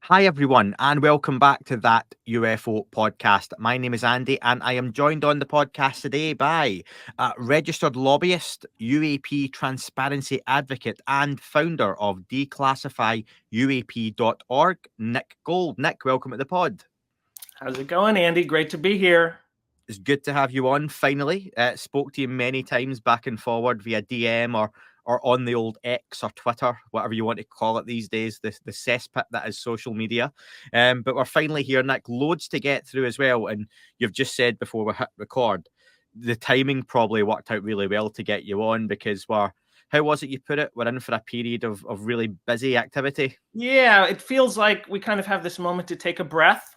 Hi, everyone, and welcome back to that UFO podcast. My name is Andy, and I am joined on the podcast today by registered lobbyist, UAP Transparency advocate, and founder of Declassify UAP.org, Nick Gold. Nick, welcome to the pod. How's it going, Andy? Great to be here. It's good to have you on finally. Spoke to you many times back and forward via DM or on the old X or Twitter, whatever you want to call it these days, the cesspit that is social media. But we're finally here, Nick. Loads to get through as well. And you've just said before we hit record, the timing probably worked out really well to get you on because how was it you put it? We're in for a period of really busy activity. Yeah, it feels like we kind of have this moment to take a breath.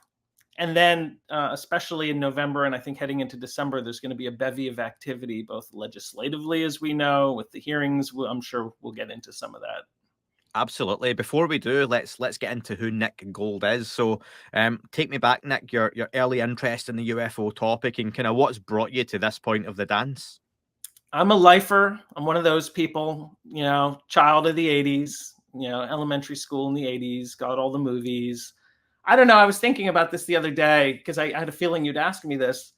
And then, especially in November, and I think heading into December, there's going to be a bevy of activity, both legislatively, as we know, with the hearings. I'm sure we'll get into some of that. Absolutely. Before we do, let's get into who Nick Gold is. So, take me back, Nick. Your early interest in the UFO topic and kind of what's brought you to this point of the dance. I'm a lifer. I'm one of those people, child of the '80s. Elementary school in the '80s, got all the movies. I don't know. I was thinking about this the other day because I had a feeling you'd ask me this.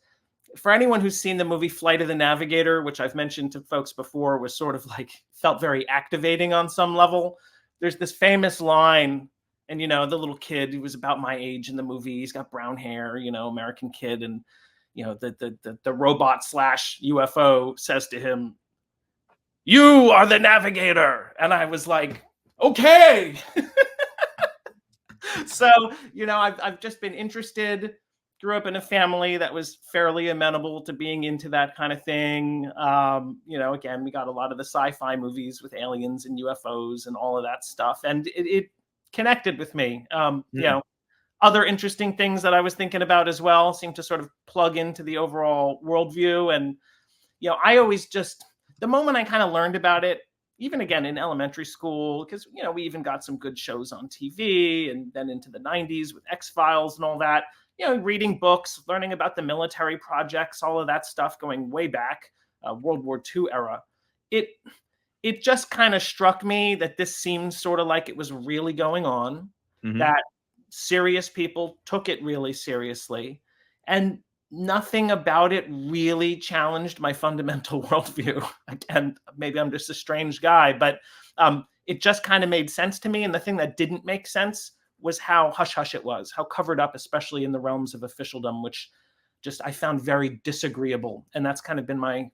For anyone who's seen the movie Flight of the Navigator, which I've mentioned to folks before, was sort of like felt very activating on some level. There's this famous line, and the little kid who was about my age in the movie, he's got brown hair, American kid, and the robot / UFO says to him, "You are the navigator," and I was like, okay. So, I've just been interested, grew up in a family that was fairly amenable to being into that kind of thing. Again, we got a lot of the sci-fi movies with aliens and UFOs and all of that stuff. And it connected with me. Other interesting things that I was thinking about as well seemed to sort of plug into the overall worldview. And, I always the moment I kind of learned about it, even again in elementary school, because, we even got some good shows on TV and then into the 90s with X-Files and all that, reading books, learning about the military projects, all of that stuff going way back, World War II era. It just kind of struck me that this seemed sort of like it was really going on, that serious people took it really seriously, and nothing about it really challenged my fundamental worldview. Again, maybe I'm just a strange guy, but it just kind of made sense to me. And the thing that didn't make sense was how hush-hush it was, how covered up, especially in the realms of officialdom, which just I found very disagreeable. And that's kind of been my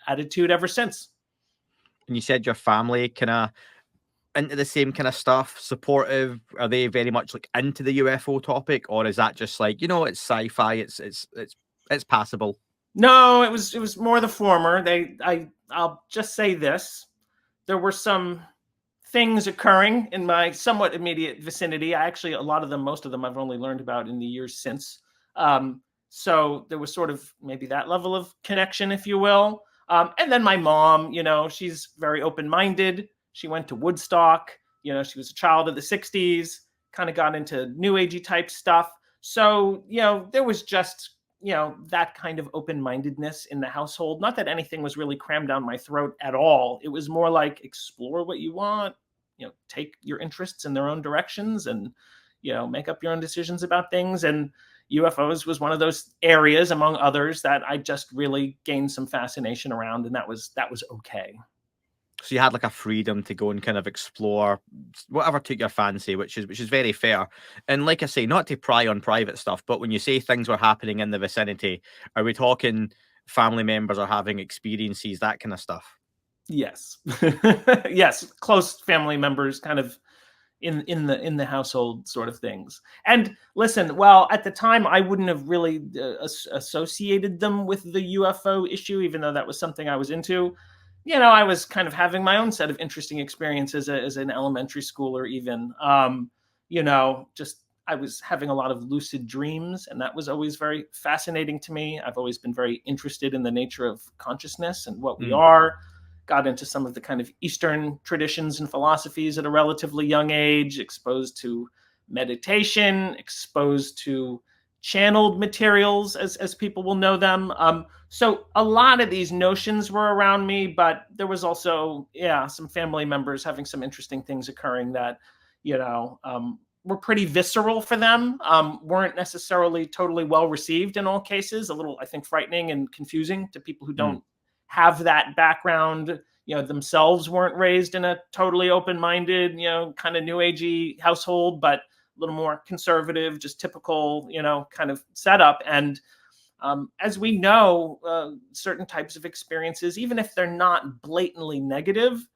attitude ever since. And you said your family kind of into the same kind of stuff, supportive? Are they very much like into the UFO topic, or is that just like, it's sci-fi, it's passable? No, it was more the former. I'll just say this. There were some things occurring in my somewhat immediate vicinity. Most of them I've only learned about in the years since. So there was sort of maybe that level of connection, if you will. And then my mom, she's very open-minded. She went to Woodstock. She was a child of the 60s, kind of got into new agey type stuff. So, there was just, that kind of open-mindedness in the household. Not that anything was really crammed down my throat at all. It was more like explore what you want, take your interests in their own directions and, make up your own decisions about things. And UFOs was one of those areas, among others, that I just really gained some fascination around. And that was okay. So you had like a freedom to go and kind of explore whatever took your fancy, which is very fair. And like I say, not to pry on private stuff, but when you say things were happening in the vicinity, are we talking family members are having experiences, that kind of stuff? Yes. Yes. Close family members kind of in the household sort of things. And listen, well, at the time I wouldn't have really associated them with the UFO issue, even though that was something I was into. I was kind of having my own set of interesting experiences as an elementary schooler, even. I was having a lot of lucid dreams, and that was always very fascinating to me. I've always been very interested in the nature of consciousness and what we are. Got into some of the kind of Eastern traditions and philosophies at a relatively young age, exposed to meditation, exposed to channeled materials, as people will know them. So a lot of these notions were around me, but there was also, some family members having some interesting things occurring that, were pretty visceral for them, weren't necessarily totally well received in all cases, a little, I think, frightening and confusing to people who don't have that background, themselves weren't raised in a totally open-minded, kind of new agey household, but a little more conservative, just typical, kind of setup. And as we know, certain types of experiences, even if they're not blatantly negative,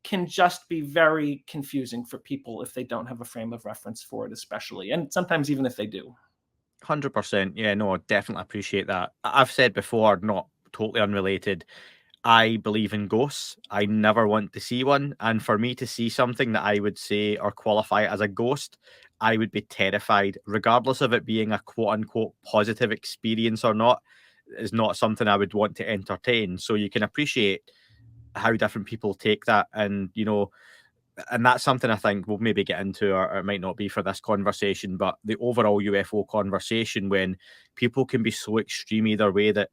can just be very confusing for people if they don't have a frame of reference for it, especially, and sometimes even if they do. 100%. Yeah, no, I definitely appreciate that. I've said before, not totally unrelated, I believe in ghosts. I never want to see one. And for me to see something that I would say or qualify as a ghost, I would be terrified, regardless of it being a quote unquote positive experience or not, is not something I would want to entertain. So you can appreciate how different people take that. And, and that's something I think we'll maybe get into, or it might not be for this conversation, but the overall UFO conversation, when people can be so extreme either way that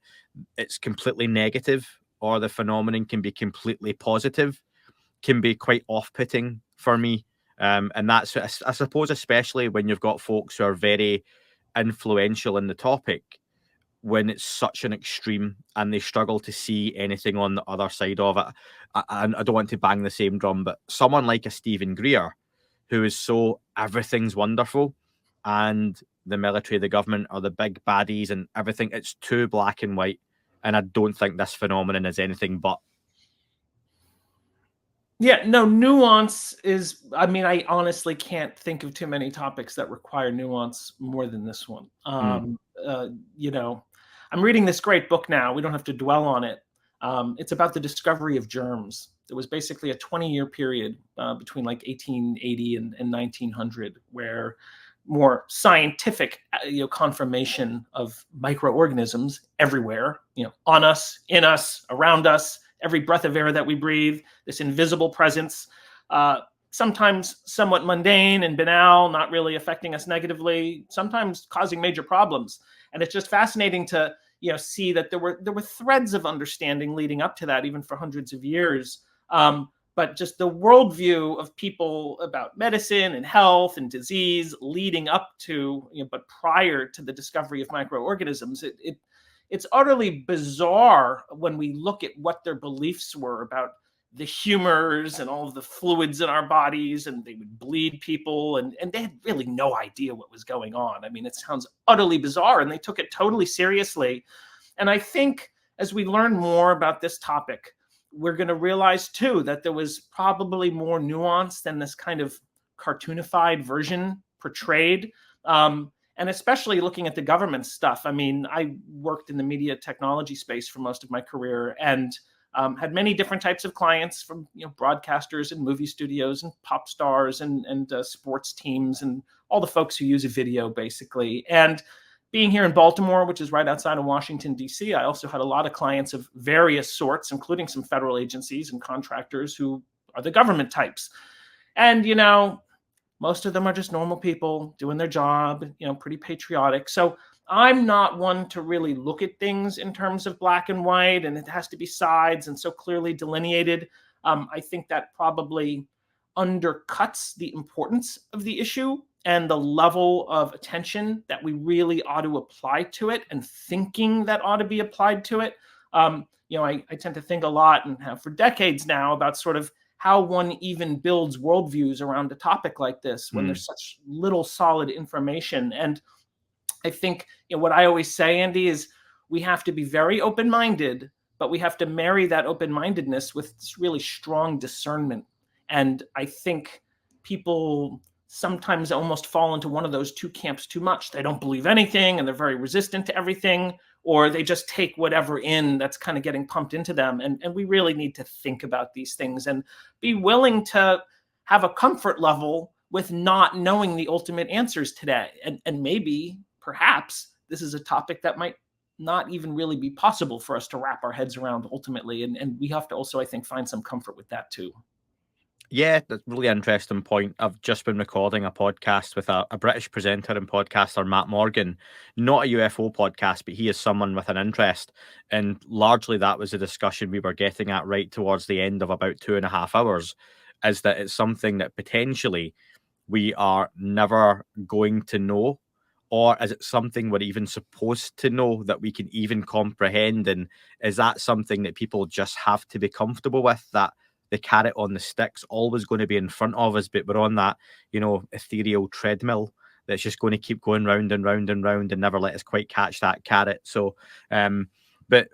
it's completely negative or the phenomenon can be completely positive, can be quite off-putting for me. And that's, I suppose, especially when you've got folks who are very influential in the topic, when it's such an extreme and they struggle to see anything on the other side of it. And I don't want to bang the same drum, but someone like a Stephen Greer, who is so everything's wonderful and the military, the government are the big baddies and everything, it's too black and white. And I don't think this phenomenon is anything but. Yeah, no, nuance is, I mean, I honestly can't think of too many topics that require nuance more than this one. I'm reading this great book now. We don't have to dwell on it. It's about the discovery of germs. There was basically a 20-year period between like 1880 and 1900 where more scientific confirmation of microorganisms everywhere, on us, in us, around us, every breath of air that we breathe, this invisible presence, sometimes somewhat mundane and banal, not really affecting us negatively, sometimes causing major problems. And it's just fascinating to see that there were threads of understanding leading up to that, even for hundreds of years. But just the worldview of people about medicine and health and disease leading up to, but prior to the discovery of microorganisms, it's utterly bizarre when we look at what their beliefs were about the humors and all of the fluids in our bodies, and they would bleed people, and they had really no idea what was going on. I mean, it sounds utterly bizarre, and they took it totally seriously. And I think as we learn more about this topic, we're going to realize too that there was probably more nuance than this kind of cartoonified version portrayed. And especially looking at the government stuff. I mean, I worked in the media technology space for most of my career and had many different types of clients, from broadcasters and movie studios and pop stars and sports teams and all the folks who use a video, basically. And being here in Baltimore, which is right outside of Washington, D.C., I also had a lot of clients of various sorts, including some federal agencies and contractors who are the government types. And, most of them are just normal people doing their job, pretty patriotic. So I'm not one to really look at things in terms of black and white, and it has to be sides and so clearly delineated. I think that probably undercuts the importance of the issue and the level of attention that we really ought to apply to it, and thinking that ought to be applied to it. I tend to think a lot, and have for decades now, about sort of how one even builds worldviews around a topic like this when there's such little solid information. And I think what I always say, Andy, is we have to be very open-minded, but we have to marry that open-mindedness with this really strong discernment. And I think people sometimes almost fall into one of those two camps too much. They don't believe anything and they're very resistant to everything, or they just take whatever in that's kind of getting pumped into them. And we really need to think about these things and be willing to have a comfort level with not knowing the ultimate answers today. And maybe, perhaps, this is a topic that might not even really be possible for us to wrap our heads around ultimately. And we have to also, I think, find some comfort with that too. Yeah, that's a really interesting point. I've just been recording a podcast with a British presenter and podcaster, Matt Morgan. Not a UFO podcast, but he is someone with an interest. And largely that was a discussion we were getting at right towards the end of about 2.5 hours, is that it's something that potentially we are never going to know? Or is it something we're even supposed to know that we can even comprehend? And is that something that people just have to be comfortable with, that the carrot on the stick's always going to be in front of us, but we're on that, ethereal treadmill that's just going to keep going round and round and round and never let us quite catch that carrot? So, but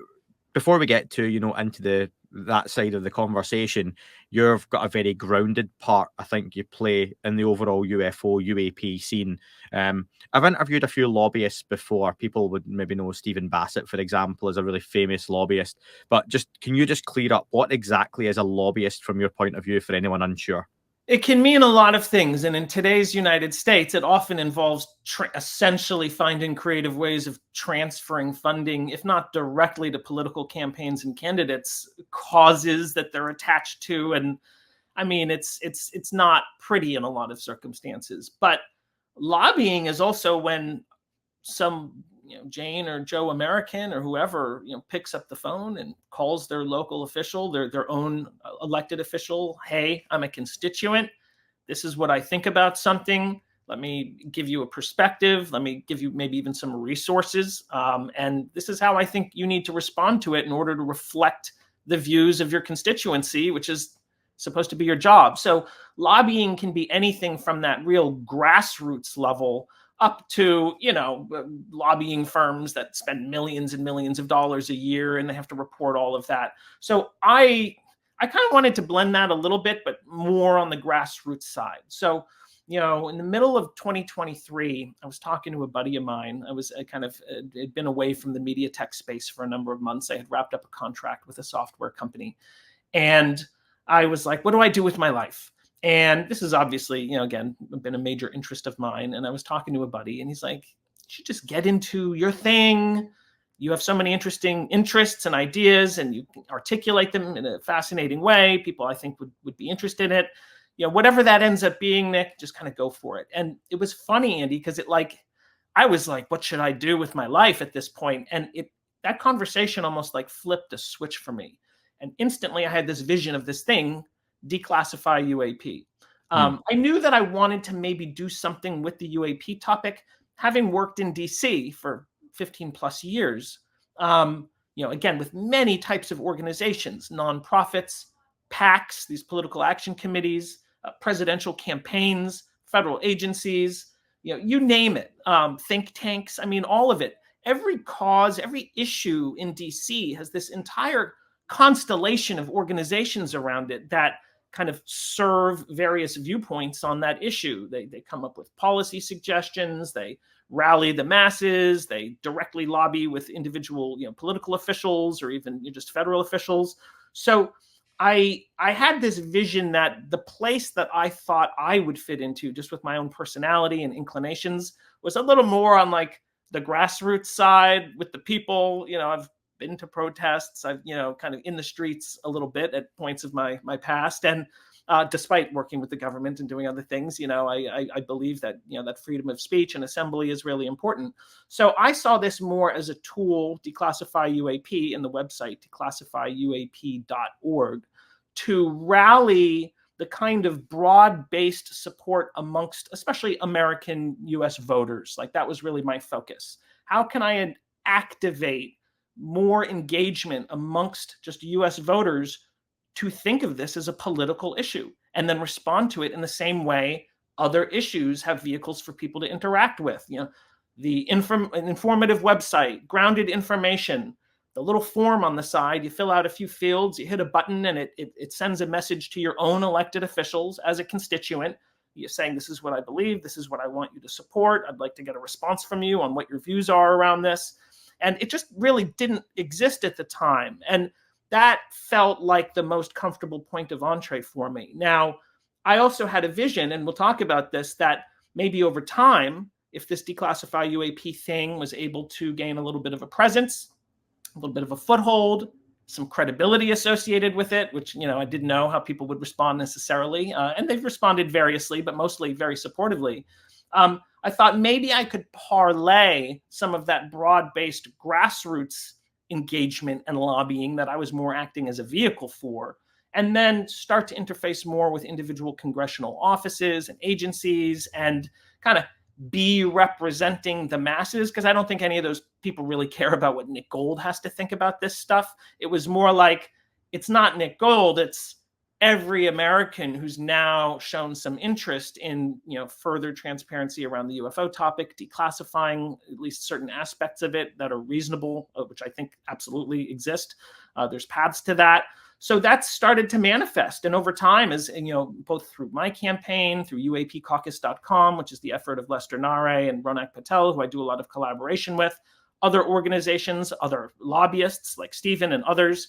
before we get to, into that side of the conversation, you've got a very grounded part, I think, you play in the overall UFO UAP scene. I've interviewed a few lobbyists before. People would maybe know Stephen Bassett, for example, is a really famous lobbyist. But can you just clear up what exactly is a lobbyist from your point of view for anyone unsure? It can mean a lot of things. And in today's United States, it often involves essentially finding creative ways of transferring funding, if not directly to political campaigns and candidates, causes that they're attached to. And I mean, it's not pretty in a lot of circumstances. But lobbying is also when some Jane or Joe American or whoever picks up the phone and calls their local official, their own elected official. Hey, I'm a constituent. This is what I think about something. Let me give you a perspective. Let me give you maybe even some resources. And this is how I think you need to respond to it in order to reflect the views of your constituency, which is supposed to be your job. So lobbying can be anything from that real grassroots level up to, lobbying firms that spend millions and millions of dollars a year and they have to report all of that. So I kind of wanted to blend that a little bit, but more on the grassroots side. So, in the middle of 2023, I was talking to a buddy of mine. Had been away from the media tech space for a number of months. I had wrapped up a contract with a software company. And I was like, what do I do with my life? And this is obviously, again, been a major interest of mine. And I was talking to a buddy and he's like, you should just get into your thing. You have so many interesting interests and ideas and you can articulate them in a fascinating way. People, I think, would be interested in it. Whatever that ends up being, Nick, just kind of go for it. And it was funny, Andy, because I was like, what should I do with my life at this point? And that conversation almost like flipped a switch for me. And instantly I had this vision of this thing, Declassify UAP. I knew that I wanted to maybe do something with the UAP topic, having worked in DC for 15 plus years, again, with many types of organizations, nonprofits, PACs, these political action committees, presidential campaigns, federal agencies, you name it, think tanks. I mean, all of it. Every cause, every issue in DC has this entire constellation of organizations around it that kind of serve various viewpoints on that issue. They come up with policy suggestions, they rally the masses, they directly lobby with individual political officials or even just federal officials. So I had this vision that the place that I thought I would fit into, just with my own personality and inclinations, was a little more on like the grassroots side with the people. I've been to protests. I've, kind of in the streets a little bit at points of my past. And despite working with the government and doing other things, I believe that, that freedom of speech and assembly is really important. So I saw this more as a tool, Declassify UAP, in the website, declassifyuap.org, to rally the kind of broad-based support amongst especially American US voters. Like that was really my focus. How can I activate more engagement amongst just US voters to think of this as a political issue and then respond to it in the same way other issues have vehicles for people to interact with? The informative website, grounded information, the little form on the side, you fill out a few fields, you hit a button, and it sends a message to your own elected officials as a constituent. You're saying, this is what I believe, this is what I want you to support. I'd like to get a response from you on what your views are around this. And it just really didn't exist at the time. And that felt like the most comfortable point of entree for me. Now, I also had a vision, and we'll talk about this, that maybe over time, if this Declassify UAP thing was able to gain a little bit of a presence, a little bit of a foothold, some credibility associated with it, which, I didn't know how people would respond necessarily. And they've responded variously, but mostly very supportively. I thought maybe I could parlay some of that broad-based grassroots engagement and lobbying that I was more acting as a vehicle for, and then start to interface more with individual congressional offices and agencies and kind of be representing the masses, because I don't think any of those people really care about what Nick Gold has to think about this stuff. It was more like, it's not Nick Gold, it's every American who's now shown some interest in, further transparency around the UFO topic, declassifying at least certain aspects of it that are reasonable, which I think absolutely exist. There's paths to that. So that's started to manifest. And over time, as both through my campaign, through UAPcaucus.com, which is the effort of Lester Nare and Ronak Patel, who I do a lot of collaboration with, other organizations, other lobbyists like Stephen and others,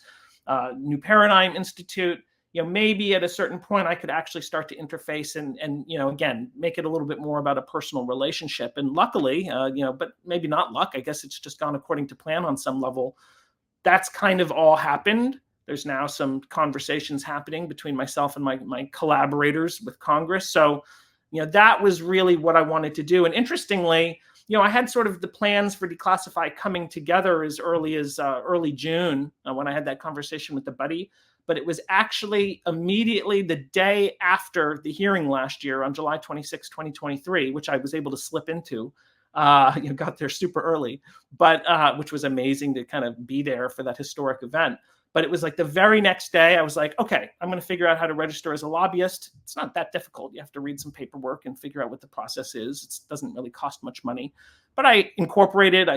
New Paradigm Institute, maybe at a certain point I could actually start to interface and again, make it a little bit more about a personal relationship. And luckily, but maybe not luck, I guess it's just gone according to plan on some level. That's kind of all happened. There's now some conversations happening between myself and my collaborators with Congress. So, that was really what I wanted to do. And interestingly, I had sort of the plans for Declassify coming together as early as early June when I had that conversation with the buddy. But it was actually immediately the day after the hearing last year on July 26, 2023, which I was able to slip into. Got there super early, but which was amazing to kind of be there for that historic event. But it was like the very next day, I was like, okay, I'm going to figure out how to register as a lobbyist. It's not that difficult. You have to read some paperwork and figure out what the process is. It doesn't really cost much money. But I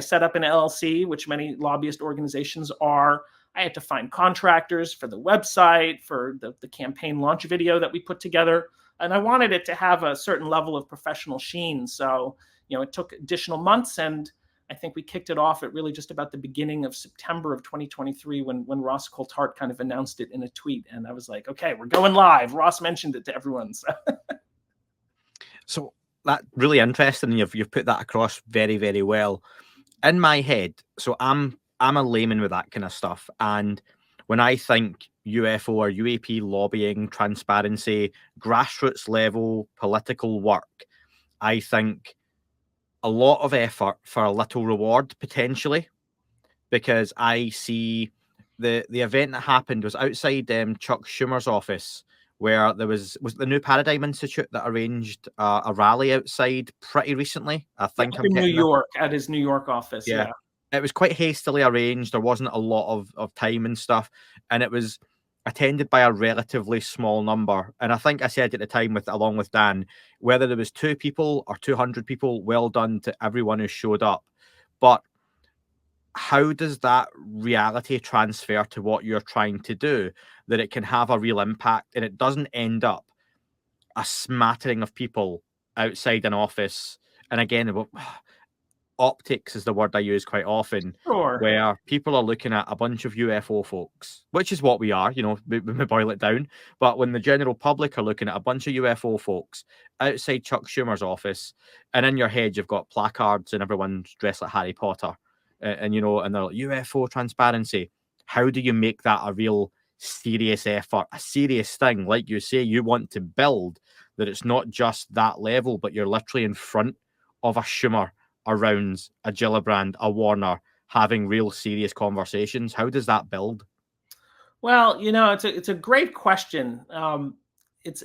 set up an LLC, which many lobbyist organizations are. I had to find contractors for the website, for the campaign launch video that we put together. And I wanted it to have a certain level of professional sheen. So, it took additional months, and I think we kicked it off at really just about the beginning of September of 2023 when Ross Coulthart kind of announced it in a tweet. And I was like, okay, we're going live. Ross mentioned it to everyone. So that's really interesting. You've put that across very, very well. In my head, so I'm a layman with that kind of stuff. And when I think UFO or UAP lobbying, transparency, grassroots level political work, I think a lot of effort for a little reward potentially, because I see the event that happened was outside Chuck Schumer's office, where there was the New Paradigm Institute that arranged a rally outside pretty recently. I think in New York at his New York office. Yeah. It was quite hastily arranged. There wasn't a lot of time and stuff, and it was attended by a relatively small number. And I think I said at the time, along with Dan, whether there was 2 people or 200 people, well done to everyone who showed up. But how does that reality transfer to what you're trying to do, that it can have a real impact and it doesn't end up a smattering of people outside an office? And again, optics is the word I use quite often, Sure. where people are looking at a bunch of UFO folks, which is what we are, when we boil it down. But when the general public are looking at a bunch of UFO folks outside Chuck Schumer's office, and in your head you've got placards and everyone's dressed like Harry Potter, and they're like, UFO transparency. How do you make that a real serious effort, a serious thing? Like you say, you want to build that it's not just that level, but you're literally in front of a Schumer, a Rounds, a Gillibrand, a Warner, having real serious conversations. How does that build? Well, it's a great question. It's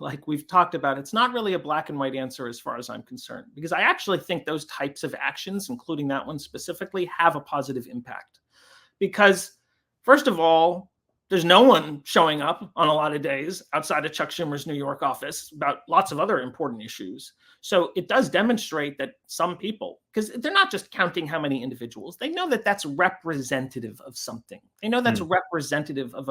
like we've talked about, it's not really a black and white answer as far as I'm concerned, because I actually think those types of actions, including that one specifically, have a positive impact. Because first of all, there's no one showing up on a lot of days outside of Chuck Schumer's New York office about lots of other important issues. So it does demonstrate that some people, because they're not just counting how many individuals, they know that that's representative of something. They know that's representative of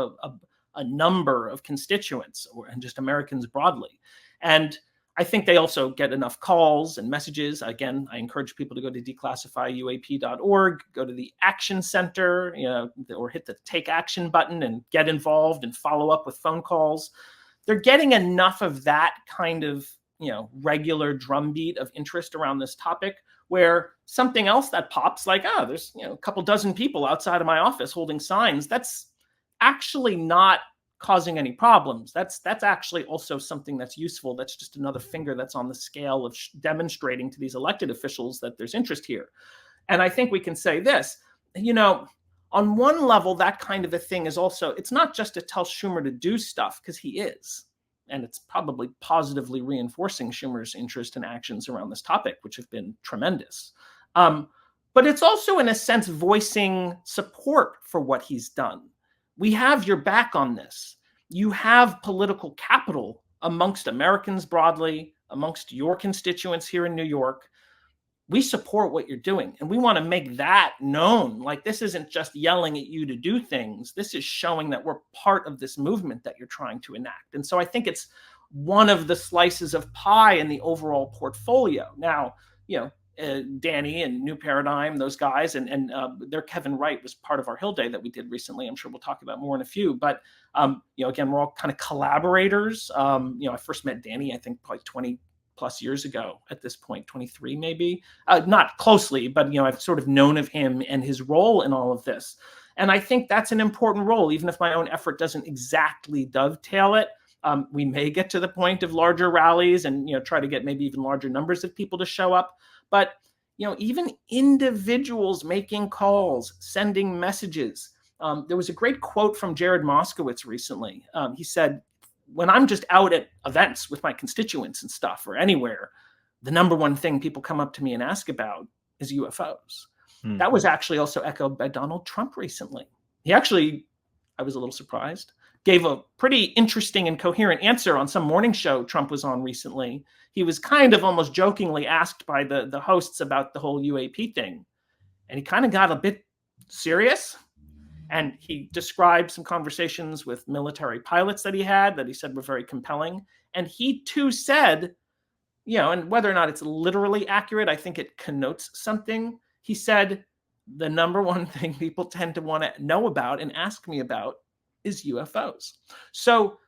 a number of constituents and just Americans broadly. And I think they also get enough calls and messages. Again, I encourage people to go to declassifyuap.org, go to the Action Center, or hit the Take Action button and get involved and follow up with phone calls. They're getting enough of that kind of, regular drumbeat of interest around this topic, where something else that pops, like, there's, a couple dozen people outside of my office holding signs, that's actually not causing any problems. That's actually also something that's useful. That's just another finger that's on the scale of demonstrating to these elected officials that there's interest here. And I think we can say this, on one level, that kind of a thing is also, it's not just to tell Schumer to do stuff, because he is. And it's probably positively reinforcing Schumer's interest and actions around this topic, which have been tremendous. But it's also, in a sense, voicing support for what he's done. We have your back on this. You have political capital amongst Americans broadly, amongst your constituents here in New York. We support what you're doing, and we want to make that known. Like, this isn't just yelling at you to do things. This is showing that we're part of this movement that you're trying to enact. And so I think it's one of the slices of pie in the overall portfolio. Now, Danny and New Paradigm, those guys, and their Kevin Wright was part of our Hill Day that we did recently. I'm sure we'll talk about more in a few. But again, we're all kind of collaborators. I first met Danny, I think, probably 20 plus years ago at this point, 23 maybe, not closely, but I've sort of known of him and his role in all of this. And I think that's an important role, even if my own effort doesn't exactly dovetail it. We may get to the point of larger rallies and try to get maybe even larger numbers of people to show up. But even individuals making calls, sending messages. There was a great quote from Jared Moskowitz recently. He said, when I'm just out at events with my constituents and stuff, or anywhere, the number one thing people come up to me and ask about is UFOs. That was actually also echoed by Donald Trump recently. He actually, I was a little surprised, gave a pretty interesting and coherent answer on some morning show Trump was on recently. He was kind of almost jokingly asked by the hosts about the whole UAP thing. And he kind of got a bit serious. And he described some conversations with military pilots that he said were very compelling. And he too said, and whether or not it's literally accurate, I think it connotes something. He said, the number one thing people tend to want to know about and ask me about is UFOs. So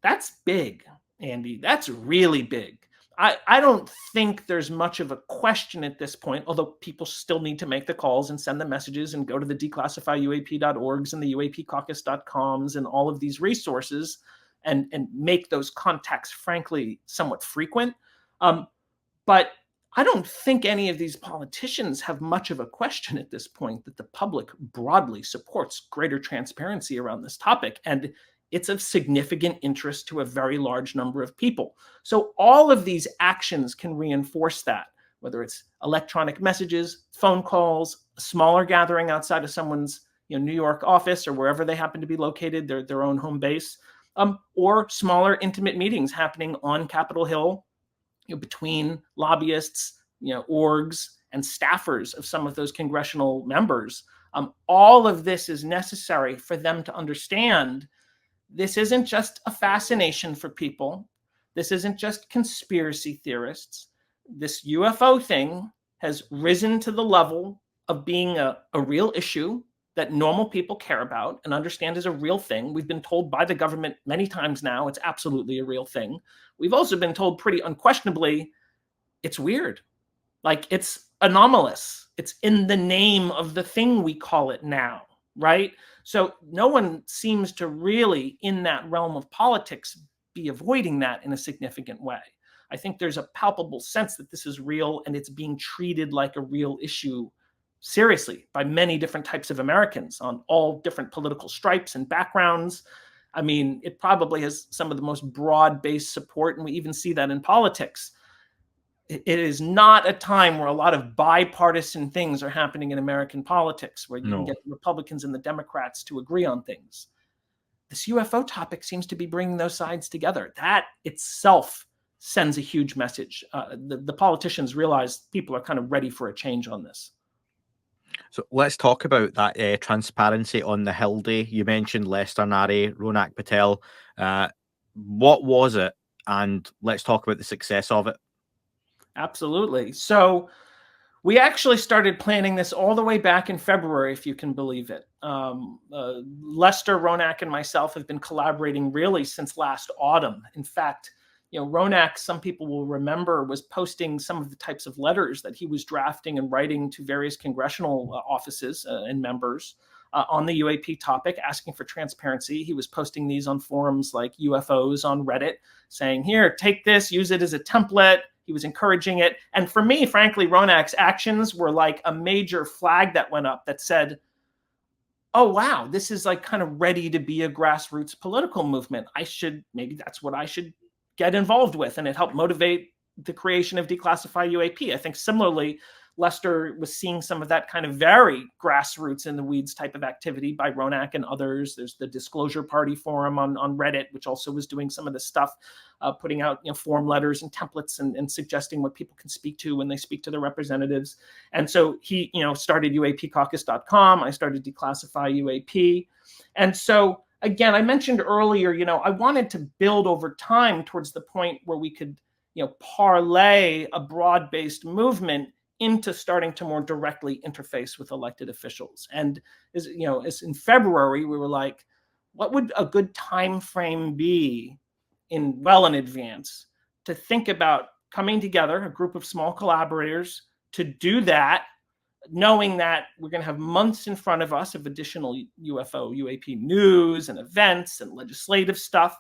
that's big, Andy. That's really big. I don't think there's much of a question at this point, although people still need to make the calls and send the messages and go to the declassifyuap.orgs and the uapcaucus.coms and all of these resources and make those contacts, frankly, somewhat frequent. But I don't think any of these politicians have much of a question at this point that the public broadly supports greater transparency around this topic. And it's of significant interest to a very large number of people. So all of these actions can reinforce that, whether it's electronic messages, phone calls, a smaller gathering outside of someone's New York office or wherever they happen to be located, their own home base, or smaller intimate meetings happening on Capitol Hill between lobbyists, orgs, and staffers of some of those congressional members. All of this is necessary for them to understand this isn't just a fascination for people. This isn't just conspiracy theorists. This UFO thing has risen to the level of being a real issue that normal people care about and understand is a real thing. We've been told by the government many times now it's absolutely a real thing. We've also been told pretty unquestionably it's weird. Like, it's anomalous. It's in the name of the thing we call it now, right? So no one seems to really, in that realm of politics, be avoiding that in a significant way. I think there's a palpable sense that this is real and it's being treated like a real issue seriously by many different types of Americans on all different political stripes and backgrounds. I mean, it probably has some of the most broad-based support, and we even see that in politics. It is not a time where a lot of bipartisan things are happening in American politics, where you can get the Republicans and the Democrats to agree on things. This UFO topic seems to be bringing those sides together. That itself sends a huge message. The politicians realize people are kind of ready for a change on this. So let's talk about that transparency on the Hill Day. You mentioned Lester Nari, Ronak Patel. What was it? And let's talk about the success of it. Absolutely. So we actually started planning this all the way back in February, if you can believe it. Lester, Ronak, and myself have been collaborating really since last autumn. In fact, Ronak, some people will remember, was posting some of the types of letters that he was drafting and writing to various congressional offices and members on the UAP topic, asking for transparency. He was posting these on forums like UFOs on Reddit, saying, here, take this, use it as a template. He was encouraging it. And for me, frankly, Ronak's actions were like a major flag that went up that said, oh, wow, this is like kind of ready to be a grassroots political movement. Maybe that's what I should get involved with. And it helped motivate the creation of Declassify UAP. I think similarly, Lester was seeing some of that kind of very grassroots in the weeds type of activity by Ronak and others. There's the Disclosure Party forum on Reddit, which also was doing some of this stuff, putting out form letters and templates and suggesting what people can speak to when they speak to their representatives. And so he started UAPcaucus.com. I started Declassify UAP. And so again, I mentioned earlier, I wanted to build over time towards the point where we could parlay a broad-based movement into starting to more directly interface with elected officials. And as in February, we were like, what would a good time frame be well in advance to think about coming together, a group of small collaborators, to do that, knowing that we're going to have months in front of us of additional UFO, UAP news and events and legislative stuff.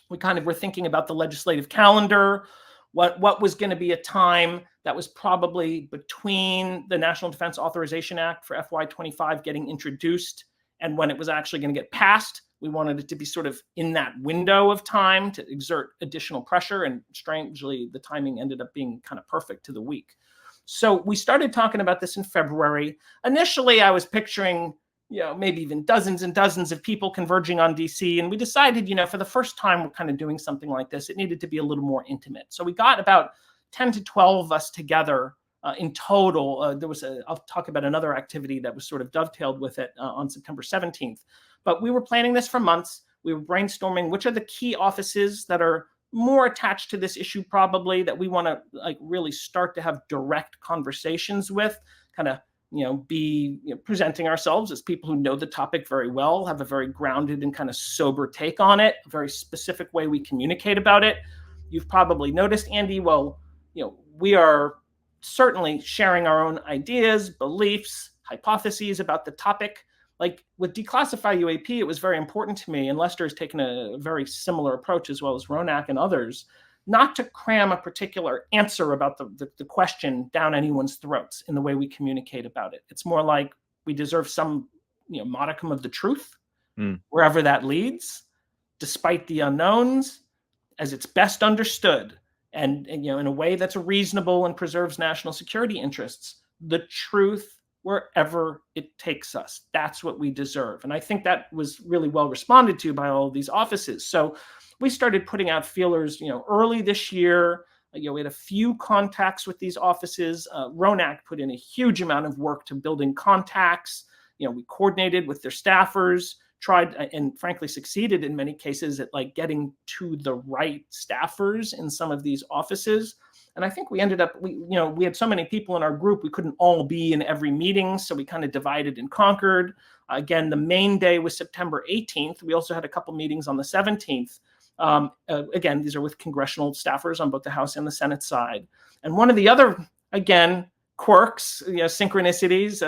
We kind of were thinking about the legislative calendar, what was going to be a time that was probably between the National Defense Authorization Act for FY25 getting introduced and when it was actually going to get passed. We wanted it to be sort of in that window of time to exert additional pressure. And strangely, the timing ended up being kind of perfect to the week. So we started talking about this in February. Initially, I was picturing maybe even dozens and dozens of people converging on DC. And we decided, for the first time, we're kind of doing something like this. It needed to be a little more intimate. So we got about 10 to 12 of us together in total. I'll talk about another activity that was sort of dovetailed with it on September 17th. But we were planning this for months. We were brainstorming which are the key offices that are more attached to this issue, probably, that we want to really start to have direct conversations with, kind of be presenting ourselves as people who know the topic very well, have a very grounded and kind of sober take on it, a very specific way we communicate about it. You've probably noticed, Andy, we are certainly sharing our own ideas, beliefs, hypotheses about the topic. Like with Declassify UAP, it was very important to me, and Lester has taken a very similar approach, as well as Ronak and others, not to cram a particular answer about the question down anyone's throats in the way we communicate about it. It's more like we deserve some modicum of the truth, wherever that leads, despite the unknowns, as it's best understood, and in a way that's reasonable and preserves national security interests. The truth, wherever it takes us, that's what we deserve. And I think that was really well responded to by all of these offices. So we started putting out feelers, early this year. We had a few contacts with these offices. Ronak put in a huge amount of work to building contacts. We coordinated with their staffers, tried and frankly succeeded in many cases at getting to the right staffers in some of these offices. And I think we ended up, we had so many people in our group, we couldn't all be in every meeting. So we kind of divided and conquered. Again, the main day was September 18th. We also had a couple meetings on the 17th. Again, these are with congressional staffers on both the House and the Senate side. And one of the other, again, quirks, synchronicities,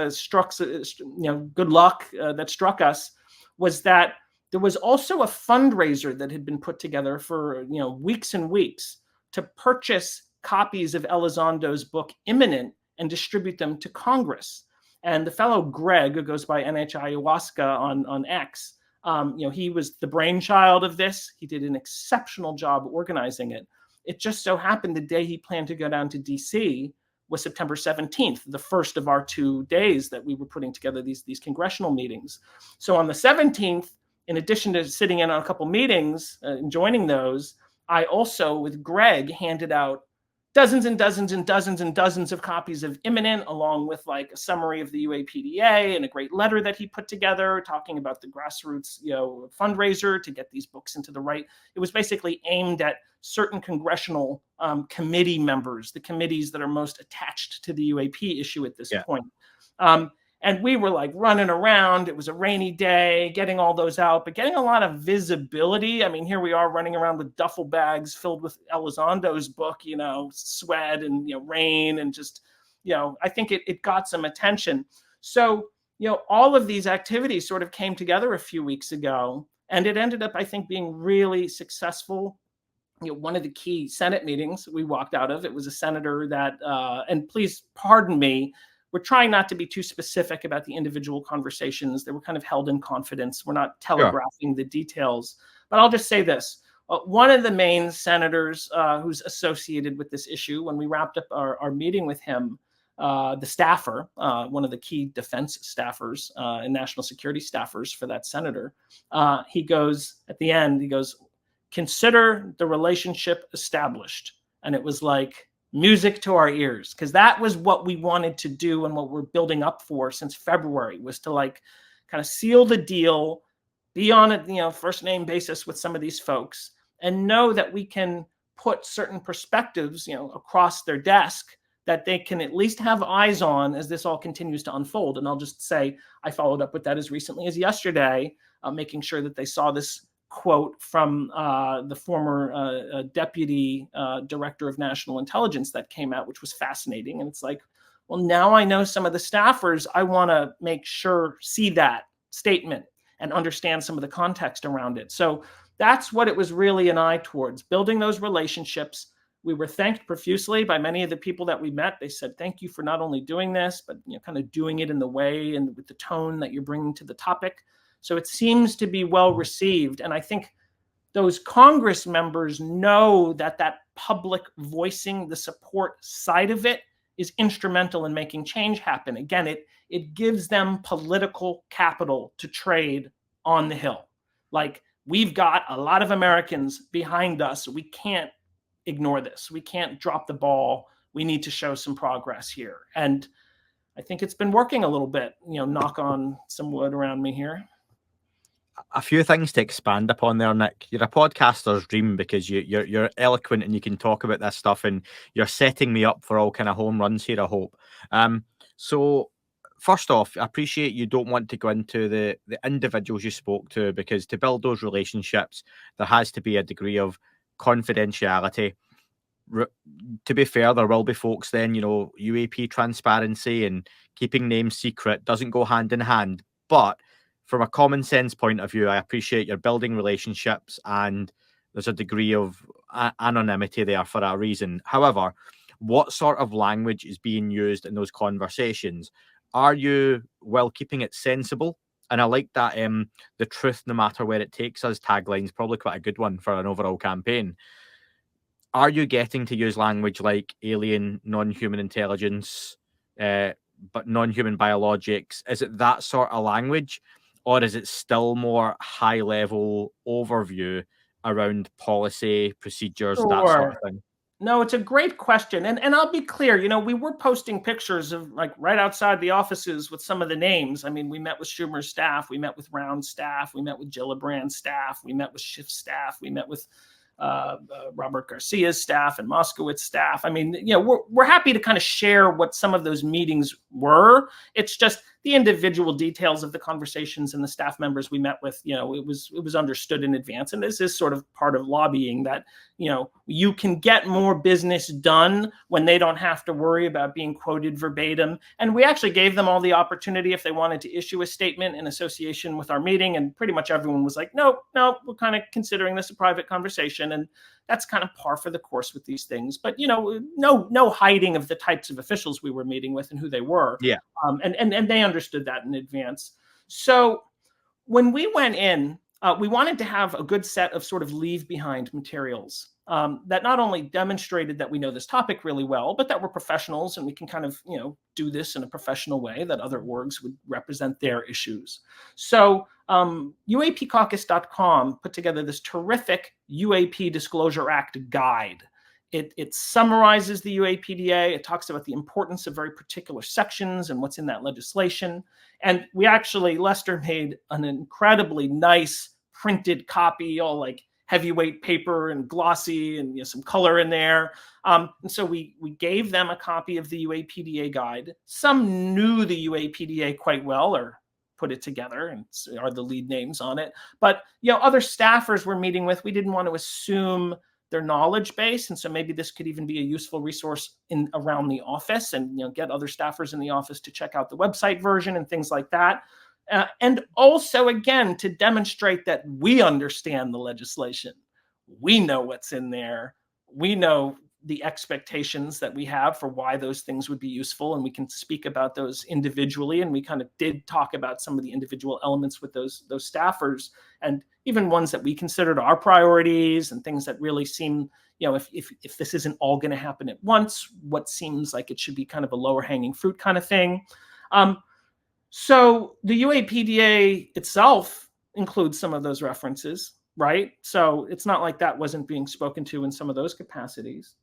good luck that struck us was that there was also a fundraiser that had been put together for weeks and weeks to purchase copies of Elizondo's book Imminent and distribute them to Congress. And the fellow Greg, who goes by NH Ayahuasca on X, he was the brainchild of this. He did an exceptional job organizing it. It just so happened the day he planned to go down to DC was September 17th, the first of our 2 days that we were putting together these congressional meetings. So on the 17th, in addition to sitting in on a couple meetings and joining those, I also, with Greg, handed out dozens and dozens and dozens and dozens of copies of Imminent, along with a summary of the UAPDA and a great letter that he put together talking about the Grassroots, fundraiser to get these books into the right. It was basically aimed at certain congressional committee members, the committees that are most attached to the UAP issue at this point. And we were running around. It was a rainy day, getting all those out, but getting a lot of visibility. I mean, here we are running around with duffel bags filled with Elizondo's book, sweat and, rain and just, I think it got some attention. So, all of these activities sort of came together a few weeks ago, and it ended up, I think, being really successful. One of the key Senate meetings we walked out of, it was a senator that, and please pardon me, we're trying not to be too specific about the individual conversations. They were kind of held in confidence. We're not telegraphing the details. But I'll just say this. One of the main senators who's associated with this issue, when we wrapped up our meeting with him, the staffer, one of the key defense staffers and national security staffers for that senator, he goes, at the end, he goes, "Consider the relationship established." And it was like music to our ears, because that was what we wanted to do and what we're building up for since February, was to like kind of seal the deal, be on a first name basis with some of these folks, and know that we can put certain perspectives across their desk that they can at least have eyes on as this all continues to unfold. And I'll just say, I followed up with that as recently as yesterday, making sure that they saw this quote from the former deputy director of national intelligence that came out, which was fascinating. And it's like, well, now I know some of the staffers, I want to make sure see that statement and understand some of the context around it. So that's what it was really an eye towards, building those relationships. We were thanked profusely by many of the people that we met. They said, thank you for not only doing this, but kind of doing it in the way and with the tone that you're bringing to the topic. So it seems to be well received. And I think those Congress members know that that public voicing the support side of it is instrumental in making change happen. Again, it gives them political capital to trade on the Hill. Like, we've got a lot of Americans behind us. We can't ignore this. We can't drop the ball. We need to show some progress here. And I think it's been working a little bit, knock on some wood around me here. A few things to expand upon there, Nick. You're a podcaster's dream, because you're eloquent and you can talk about this stuff, and you're setting me up for all kind of home runs here, I hope. So first off, I appreciate you don't want to go into the individuals you spoke to, because to build those relationships, there has to be a degree of confidentiality. To be fair, there will be folks then, UAP transparency and keeping names secret doesn't go hand in hand. But from a common sense point of view, I appreciate you're building relationships and there's a degree of anonymity there for a reason. However, what sort of language is being used in those conversations? Are you, well, keeping it sensible? And I like that the truth no matter where it takes us tagline is probably quite a good one for an overall campaign. Are you getting to use language like alien, non-human intelligence, but non-human biologics? Is it that sort of language? Or is it still more high-level overview around policy, procedures, that sort of thing? No, it's a great question. And I'll be clear, we were posting pictures of like right outside the offices with some of the names. I mean, we met with Schumer's staff, we met with Round's staff, we met with Gillibrand's staff, we met with Schiff's staff, we met with Robert Garcia's staff and Moskowitz staff. I mean, we're happy to kind of share what some of those meetings were. It's just the individual details of the conversations and the staff members we met with, it was understood in advance. And this is sort of part of lobbying that, you can get more business done when they don't have to worry about being quoted verbatim. And we actually gave them all the opportunity if they wanted to issue a statement in association with our meeting. And pretty much everyone was like, no, we're kind of considering this a private conversation. And that's kind of par for the course with these things. But, no hiding of the types of officials we were meeting with and who they were. Yeah. And they understood that in advance. So when we went in, we wanted to have a good set of sort of leave behind materials that not only demonstrated that we know this topic really well, but that we're professionals and we can kind of, do this in a professional way, that other orgs would represent their issues. So UAPcaucus.com put together this terrific UAP Disclosure Act guide. It summarizes the UAPDA. It talks about the importance of very particular sections and what's in that legislation. And we actually, Lester made an incredibly nice printed copy, all like heavyweight paper and glossy and some color in there. And so we gave them a copy of the UAPDA guide. Some knew the UAPDA quite well or put it together and are the lead names on it. But other staffers we're meeting with, we didn't want to assume their knowledge base. And so maybe this could even be a useful resource around the office and get other staffers in the office to check out the website version and things like that. And also, again, to demonstrate that we understand the legislation. We know what's in there. We know the expectations that we have for why those things would be useful, and we can speak about those individually. And we kind of did talk about some of the individual elements with those staffers, and even ones that we considered our priorities and things that really seem, if this isn't all going to happen at once, what seems like it should be kind of a lower hanging fruit kind of thing. So the UAPDA itself includes some of those references, right? So it's not like that wasn't being spoken to in some of those capacities.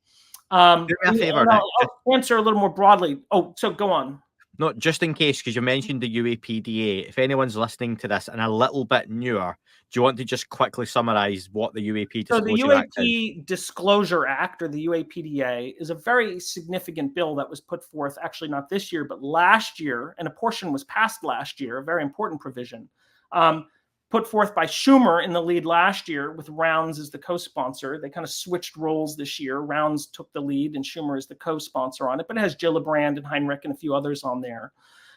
Do me a favor, Nick. I'll answer a little more broadly. Oh, so go on. No, just in case, because you mentioned the UAPDA. If anyone's listening to this and a little bit newer, do you want to just quickly summarize what the UAP Disclosure Act is? So the UAP Disclosure Act, or the UAPDA, is a very significant bill that was put forth, actually not this year, but last year, and a portion was passed last year, a very important provision, put forth by Schumer in the lead last year, with Rounds as the co-sponsor. They kind of switched roles this year. Rounds took the lead and Schumer is the co-sponsor on it, but it has Gillibrand and Heinrich and a few others on there.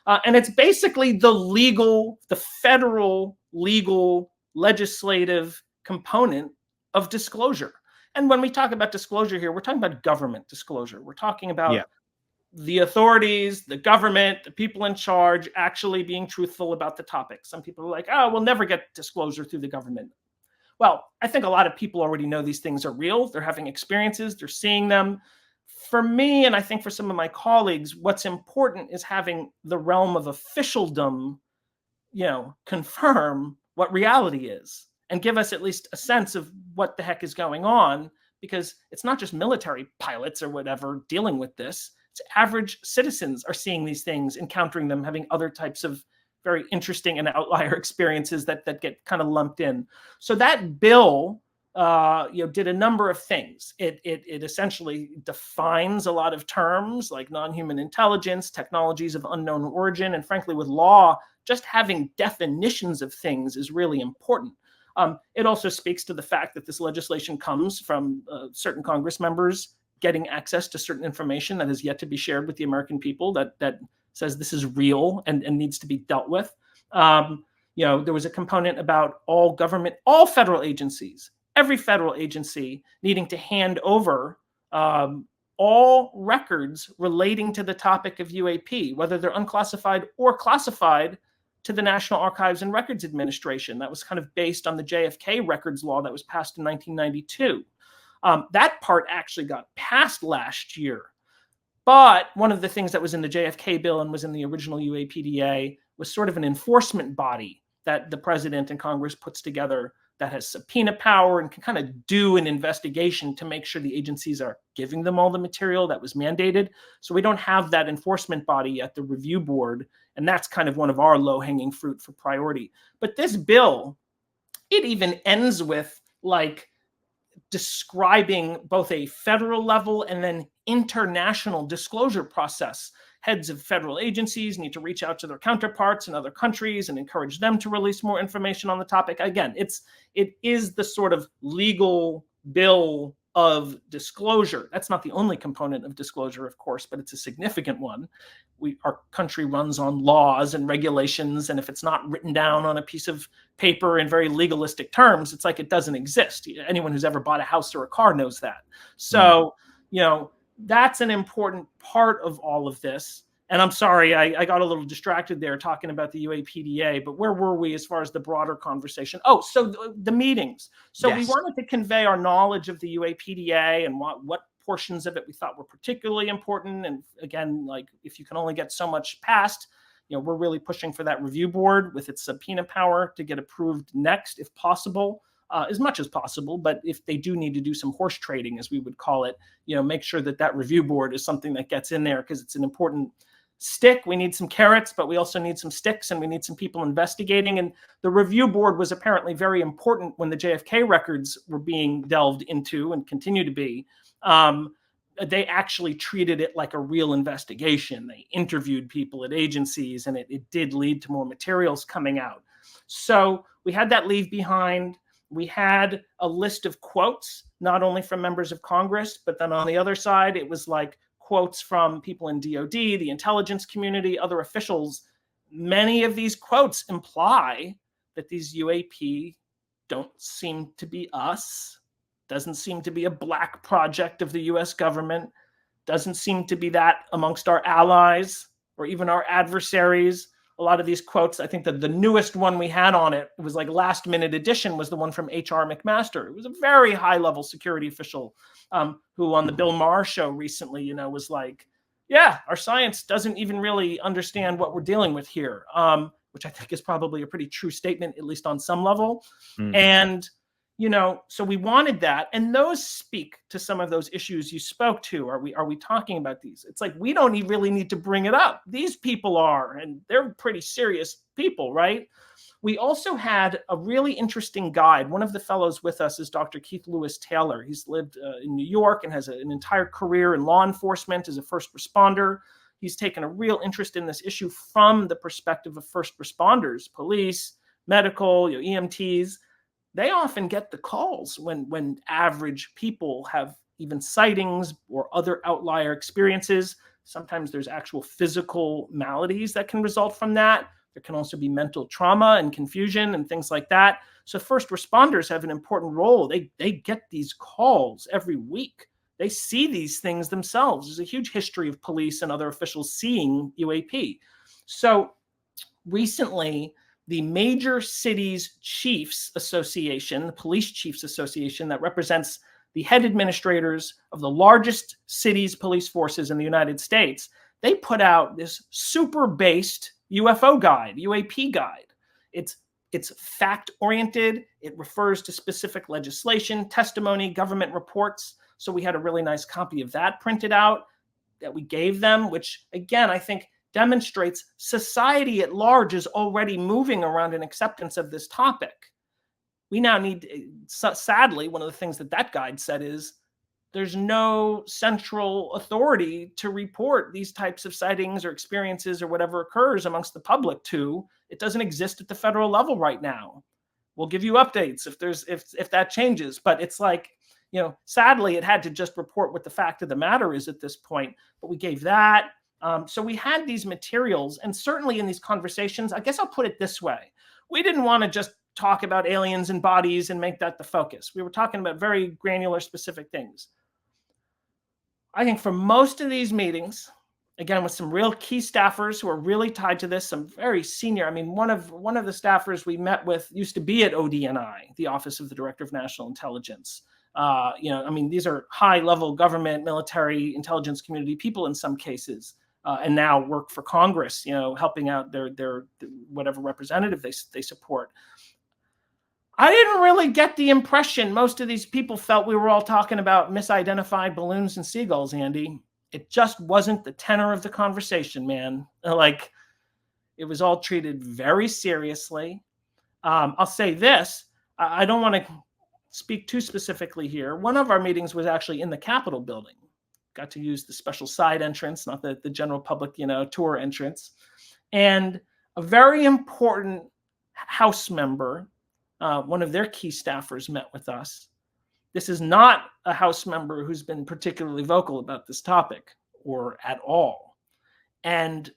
And it's basically the federal legal legislative component of disclosure. And when we talk about disclosure here, we're talking about government disclosure. We're talking about the authorities, the government, the people in charge actually being truthful about the topic. Some people are like, oh, we'll never get disclosure through the government. Well, I think a lot of people already know these things are real. They're having experiences, they're seeing them. For me, and I think for some of my colleagues, what's important is having the realm of officialdom, confirm what reality is and give us at least a sense of what the heck is going on, because it's not just military pilots or whatever dealing with this. It's average citizens are seeing these things, encountering them, having other types of very interesting and outlier experiences that get kind of lumped in. So that bill, did a number of things. It essentially defines a lot of terms like non-human intelligence, technologies of unknown origin, and frankly, with law, just having definitions of things is really important. It also speaks to the fact that this legislation comes from certain Congress members getting access to certain information that has yet to be shared with the American people, that says this is real and needs to be dealt with. There was a component about all federal agencies, every federal agency needing to hand over all records relating to the topic of UAP, whether they're unclassified or classified, to the National Archives and Records Administration. That was kind of based on the JFK records law that was passed in 1992. That part actually got passed last year. But one of the things that was in the JFK bill and was in the original UAPDA was sort of an enforcement body that the president and Congress puts together that has subpoena power and can kind of do an investigation to make sure the agencies are giving them all the material that was mandated. So we don't have that enforcement body at the review board, and that's kind of one of our low-hanging fruit for priority. But this bill, it even ends with describing both a federal level and then international disclosure process. Heads of federal agencies need to reach out to their counterparts in other countries and encourage them to release more information on the topic. Again, it is the sort of legal bill of disclosure. That's not the only component of disclosure, of course, but it's a significant one. Our country runs on laws and regulations, and if it's not written down on a piece of paper in very legalistic terms, it's like it doesn't exist. Anyone who's ever bought a house or a car knows that. So, that's an important part of all of this. And I'm sorry, I got a little distracted there talking about the UAPDA, but where were we as far as the broader conversation? Oh, so the meetings. So we wanted to convey our knowledge of the UAPDA and what portions of it we thought were particularly important. And again, if you can only get so much passed, we're really pushing for that review board with its subpoena power to get approved next, if possible. As much as possible, but if they do need to do some horse trading, as we would call it, make sure that review board is something that gets in there, because it's an important stick. We need some carrots, but we also need some sticks, and we need some people investigating. And the review board was apparently very important when the JFK records were being delved into and continue to be. They actually treated it like a real investigation. They interviewed people at agencies, and it did lead to more materials coming out. So we had that leave behind. We had a list of quotes, not only from members of Congress, but then on the other side, it was like quotes from people in DOD, the intelligence community, other officials. Many of these quotes imply that these UAP don't seem to be us. Doesn't seem to be a black project of the US government. Doesn't seem to be that amongst our allies or even our adversaries. A lot of these quotes, I think that the newest one we had on it was like last minute edition, was the one from H.R. McMaster. It was a very high level security official who on the Bill Maher show recently, was like, yeah, our science doesn't even really understand what we're dealing with here, which I think is probably a pretty true statement, at least on some level. And so we wanted that, and those speak to some of those issues you spoke to. Are we talking about these? It's like we don't really need to bring it up. These people are, and they're pretty serious people, right? We also had a really interesting guide. One of the fellows with us is Dr. Keith Lewis Taylor. He's lived in New York and has an entire career in law enforcement as a first responder. He's taken a real interest in this issue from the perspective of first responders, police, medical, EMTs. They often get the calls when average people have even sightings or other outlier experiences. Sometimes there's actual physical maladies that can result from that. There can also be mental trauma and confusion and things like that. So first responders have an important role. They get these calls every week. They see these things themselves. There's a huge history of police and other officials seeing UAP. So recently, the Major Cities Chiefs Association, the Police Chiefs Association that represents the head administrators of the largest cities' police forces in the United States, they put out this super-based UFO guide, UAP guide. It's fact-oriented. It refers to specific legislation, testimony, government reports. So we had a really nice copy of that printed out that we gave them, which, again, I think demonstrates society at large is already moving around an acceptance of this topic. We now need, sadly, one of the things that guide said is there's no central authority to report these types of sightings or experiences or whatever occurs amongst the public to. It doesn't exist at the federal level right now. We'll give you updates if that changes, but it's like, sadly, it had to just report what the fact of the matter is at this point, but we gave that. So we had these materials, and certainly in these conversations, I guess I'll put it this way. We didn't want to just talk about aliens and bodies and make that the focus. We were talking about very granular, specific things. I think for most of these meetings, again, with some real key staffers who are really tied to this, some very senior, one of the staffers we met with used to be at ODNI, the Office of the Director of National Intelligence. These are high-level government, military, intelligence community people in some cases. And now work for Congress, helping out their whatever representative they support. I didn't really get the impression most of these people felt we were all talking about misidentified balloons and seagulls, Andy. It just wasn't the tenor of the conversation, man. Like, it was all treated very seriously. I'll say this. I don't want to speak too specifically here. One of our meetings was actually in the Capitol building. Got to use the special side entrance, not the general public, tour entrance. And a very important House member, one of their key staffers, met with us. This is not a House member who's been particularly vocal about this topic or at all. And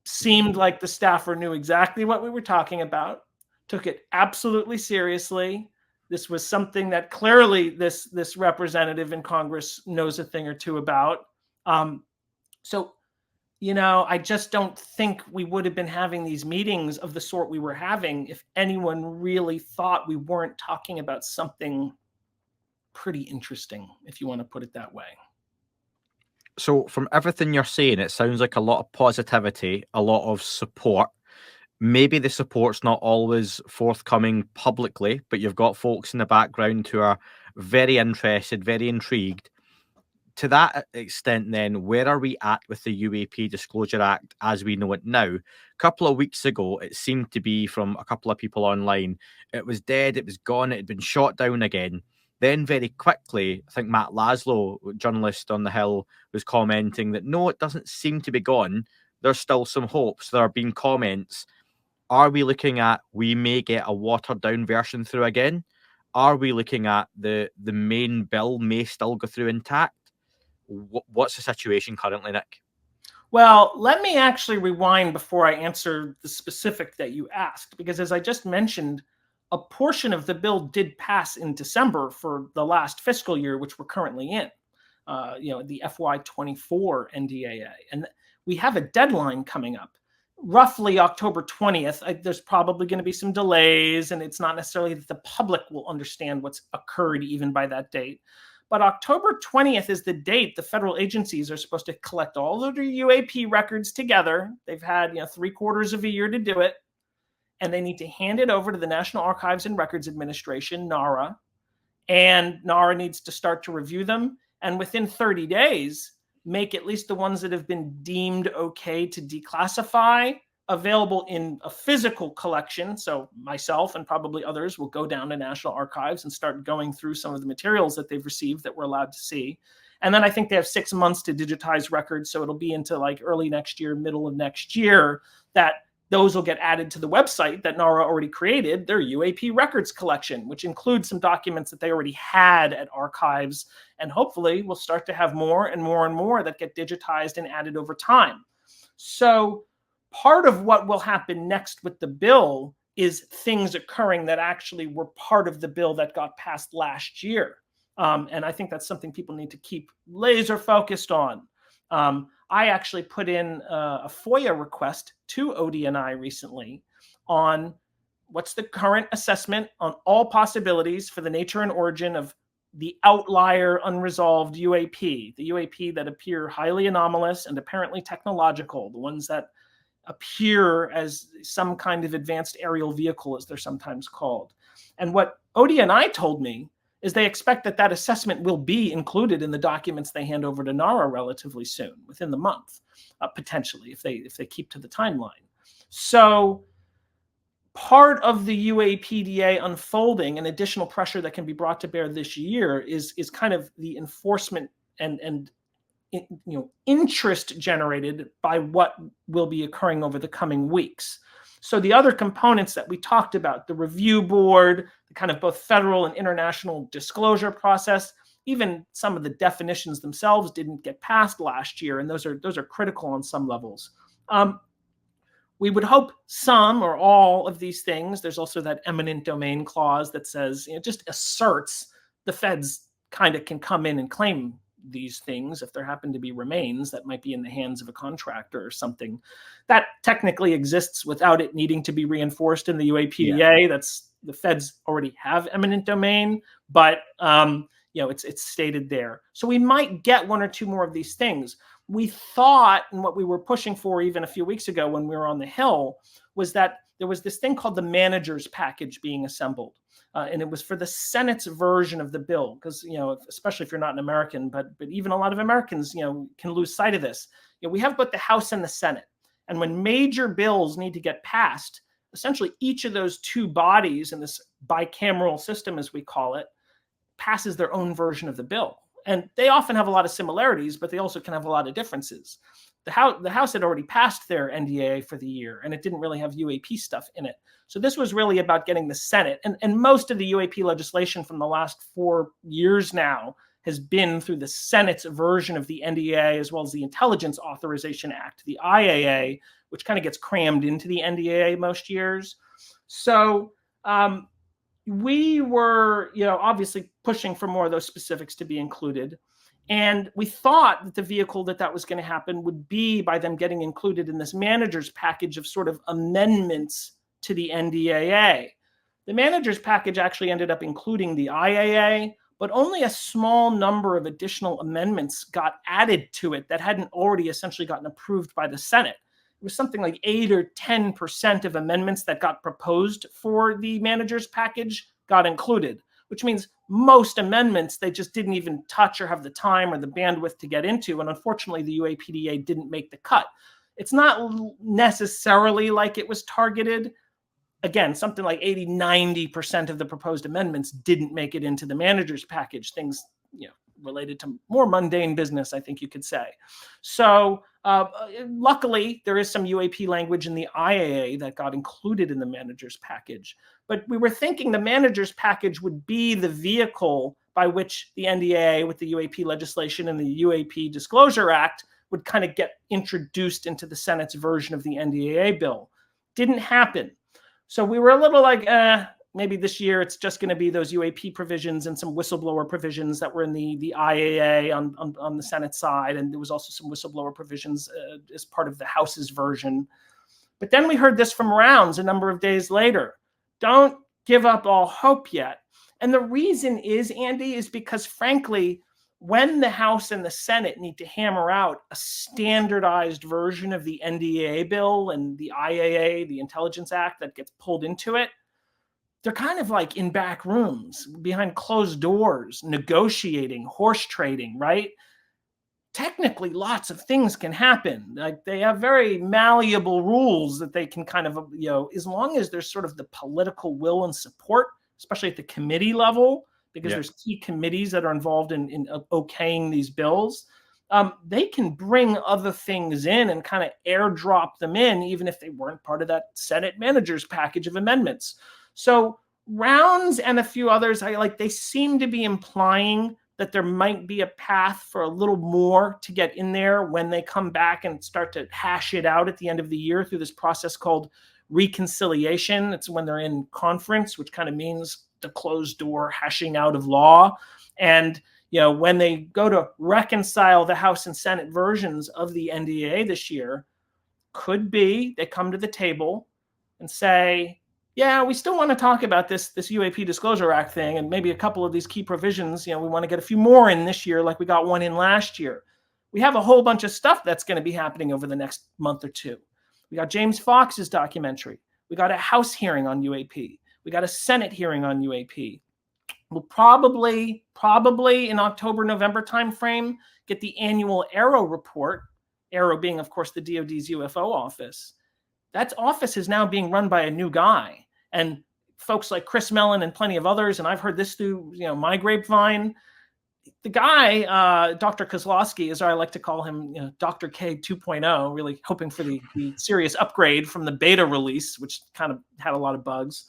seemed like the staffer knew exactly what we were talking about, took it absolutely seriously. This was something that clearly this representative in Congress knows a thing or two about. I just don't think we would have been having these meetings of the sort we were having if anyone really thought we weren't talking about something pretty interesting, if you want to put it that way. So from everything you're saying, it sounds like a lot of positivity, a lot of support. Maybe the support's not always forthcoming publicly, but you've got folks in the background who are very interested, very intrigued. To that extent, then, where are we at with the UAP Disclosure Act as we know it now? A couple of weeks ago, it seemed to be, from a couple of people online, it was dead, it was gone, it had been shot down again. Then very quickly, I think Matt Laszlo, journalist on the Hill, was commenting that no, it doesn't seem to be gone. There's still some hopes. There have been comments. Are we looking at we may get a watered down version through again? Are we looking at the main bill may still go through intact? What's the situation currently, Nick? Well, let me actually rewind before I answer the specific that you asked, because as I just mentioned, a portion of the bill did pass in December for the last fiscal year, which we're currently in, the FY24 NDAA. And we have a deadline coming up, roughly October 20th. There's probably going to be some delays, and it's not necessarily that the public will understand what's occurred even by that date. But October 20th is the date the federal agencies are supposed to collect all of their UAP records together. They've had 3/4 of a year to do it. And they need to hand it over to the National Archives and Records Administration, NARA. And NARA needs to start to review them. And within 30 days, make at least the ones that have been deemed okay to declassify available in a physical collection. So myself and probably others will go down to National Archives and start going through some of the materials that they've received that we're allowed to see. And then I think they have 6 months to digitize records. So it'll be into like early next year, middle of next year, that those will get added to the website that NARA already created, their UAP records collection, which includes some documents that they already had at archives. And hopefully we'll start to have more and more and more that get digitized and added over time. So part of what will happen next with the bill is things occurring that actually were part of the bill that got passed last year. And I think that's something people need to keep laser focused on. I actually put in a FOIA request to ODNI recently on what's the current assessment on all possibilities for the nature and origin of the outlier unresolved UAP, the UAP that appear highly anomalous and apparently technological, the ones that appear as some kind of advanced aerial vehicle, as they're sometimes called. And what ODNI told me is they expect that that assessment will be included in the documents they hand over to NARA relatively soon, within the month, potentially, if they keep to the timeline. So part of the UAPDA unfolding and additional pressure that can be brought to bear this year is kind of the enforcement and interest generated by what will be occurring over the coming weeks. So the other components that we talked about, the review board, the kind of both federal and international disclosure process, even some of the definitions themselves didn't get passed last year, and those are critical on some levels. We would hope some or all of these things. There's also that eminent domain clause that says, just asserts the feds kind of can come in and claim these things if there happen to be remains that might be in the hands of a contractor or something. That technically exists without it needing to be reinforced in the UAPDA. That's the feds already have eminent domain, but it's stated there. So we might get one or two more of these things. We thought, and what we were pushing for even a few weeks ago when we were on the Hill, was that there was this thing called the manager's package being assembled. And it was for the Senate's version of the bill, because, especially if you're not an American, but even a lot of Americans, can lose sight of this. We have both the House and the Senate. And when major bills need to get passed, essentially each of those two bodies in this bicameral system, as we call it, passes their own version of the bill. And they often have a lot of similarities, but they also can have a lot of differences. The House had already passed their NDAA for the year, and it didn't really have UAP stuff in it. So this was really about getting the Senate. And most of the UAP legislation from the last 4 years now has been through the Senate's version of the NDAA, as well as the Intelligence Authorization Act, the IAA, which kind of gets crammed into the NDAA most years. So we were, obviously pushing for more of those specifics to be included. And we thought that the vehicle that was going to happen would be by them getting included in this manager's package of sort of amendments to the NDAA. The manager's package actually ended up including the IAA, but only a small number of additional amendments got added to it that hadn't already essentially gotten approved by the Senate. It was something like 8 or 10% of amendments that got proposed for the manager's package got included, which means most amendments they just didn't even touch or have the time or the bandwidth to get into. And unfortunately, the UAPDA didn't make the cut. It's not necessarily like it was targeted. Again, something like 80, 90% of the proposed amendments didn't make it into the manager's package, things related to more mundane business, I think you could say. So luckily, there is some UAP language in the IAA that got included in the manager's package. But we were thinking the manager's package would be the vehicle by which the NDAA with the UAP legislation and the UAP Disclosure Act would kind of get introduced into the Senate's version of the NDAA bill. Didn't happen. So we were a little like, maybe this year it's just going to be those UAP provisions and some whistleblower provisions that were in the IAA on the Senate side. And there was also some whistleblower provisions as part of the House's version. But then we heard this from Rounds a number of days later. Don't give up all hope yet. And the reason is, Andy, is because, frankly, when the House and the Senate need to hammer out a standardized version of the NDAA bill and the IAA, the Intelligence Act, that gets pulled into it, they're kind of like in back rooms, behind closed doors, negotiating, horse trading, right? Technically, lots of things can happen. Like, they have very malleable rules that they can kind of, as long as there's sort of the political will and support, especially at the committee level, because there's key committees that are involved in okaying these bills. They can bring other things in and kind of airdrop them in, even if they weren't part of that Senate manager's package of amendments. So Rounds and a few others, they seem to be implying that there might be a path for a little more to get in there when they come back and start to hash it out at the end of the year through this process called reconciliation. It's when they're in conference, which kind of means the closed door hashing out of law. And when they go to reconcile the House and Senate versions of the NDAA this year, could be they come to the table and say, yeah, we still want to talk about this UAP Disclosure Act thing, and maybe a couple of these key provisions, we want to get a few more in this year like we got one in last year. We have a whole bunch of stuff that's going to be happening over the next month or two. We got James Fox's documentary. We got a House hearing on UAP. We got a Senate hearing on UAP. We'll probably in October, November timeframe, get the annual AARO report, AARO being, of course, the DoD's UFO office. That office is now being run by a new guy. And folks like Chris Mellon and plenty of others, and I've heard this through my grapevine, the guy, Dr. Kozlowski, as I like to call him, Dr. K 2.0, really hoping for the serious upgrade from the beta release, which kind of had a lot of bugs.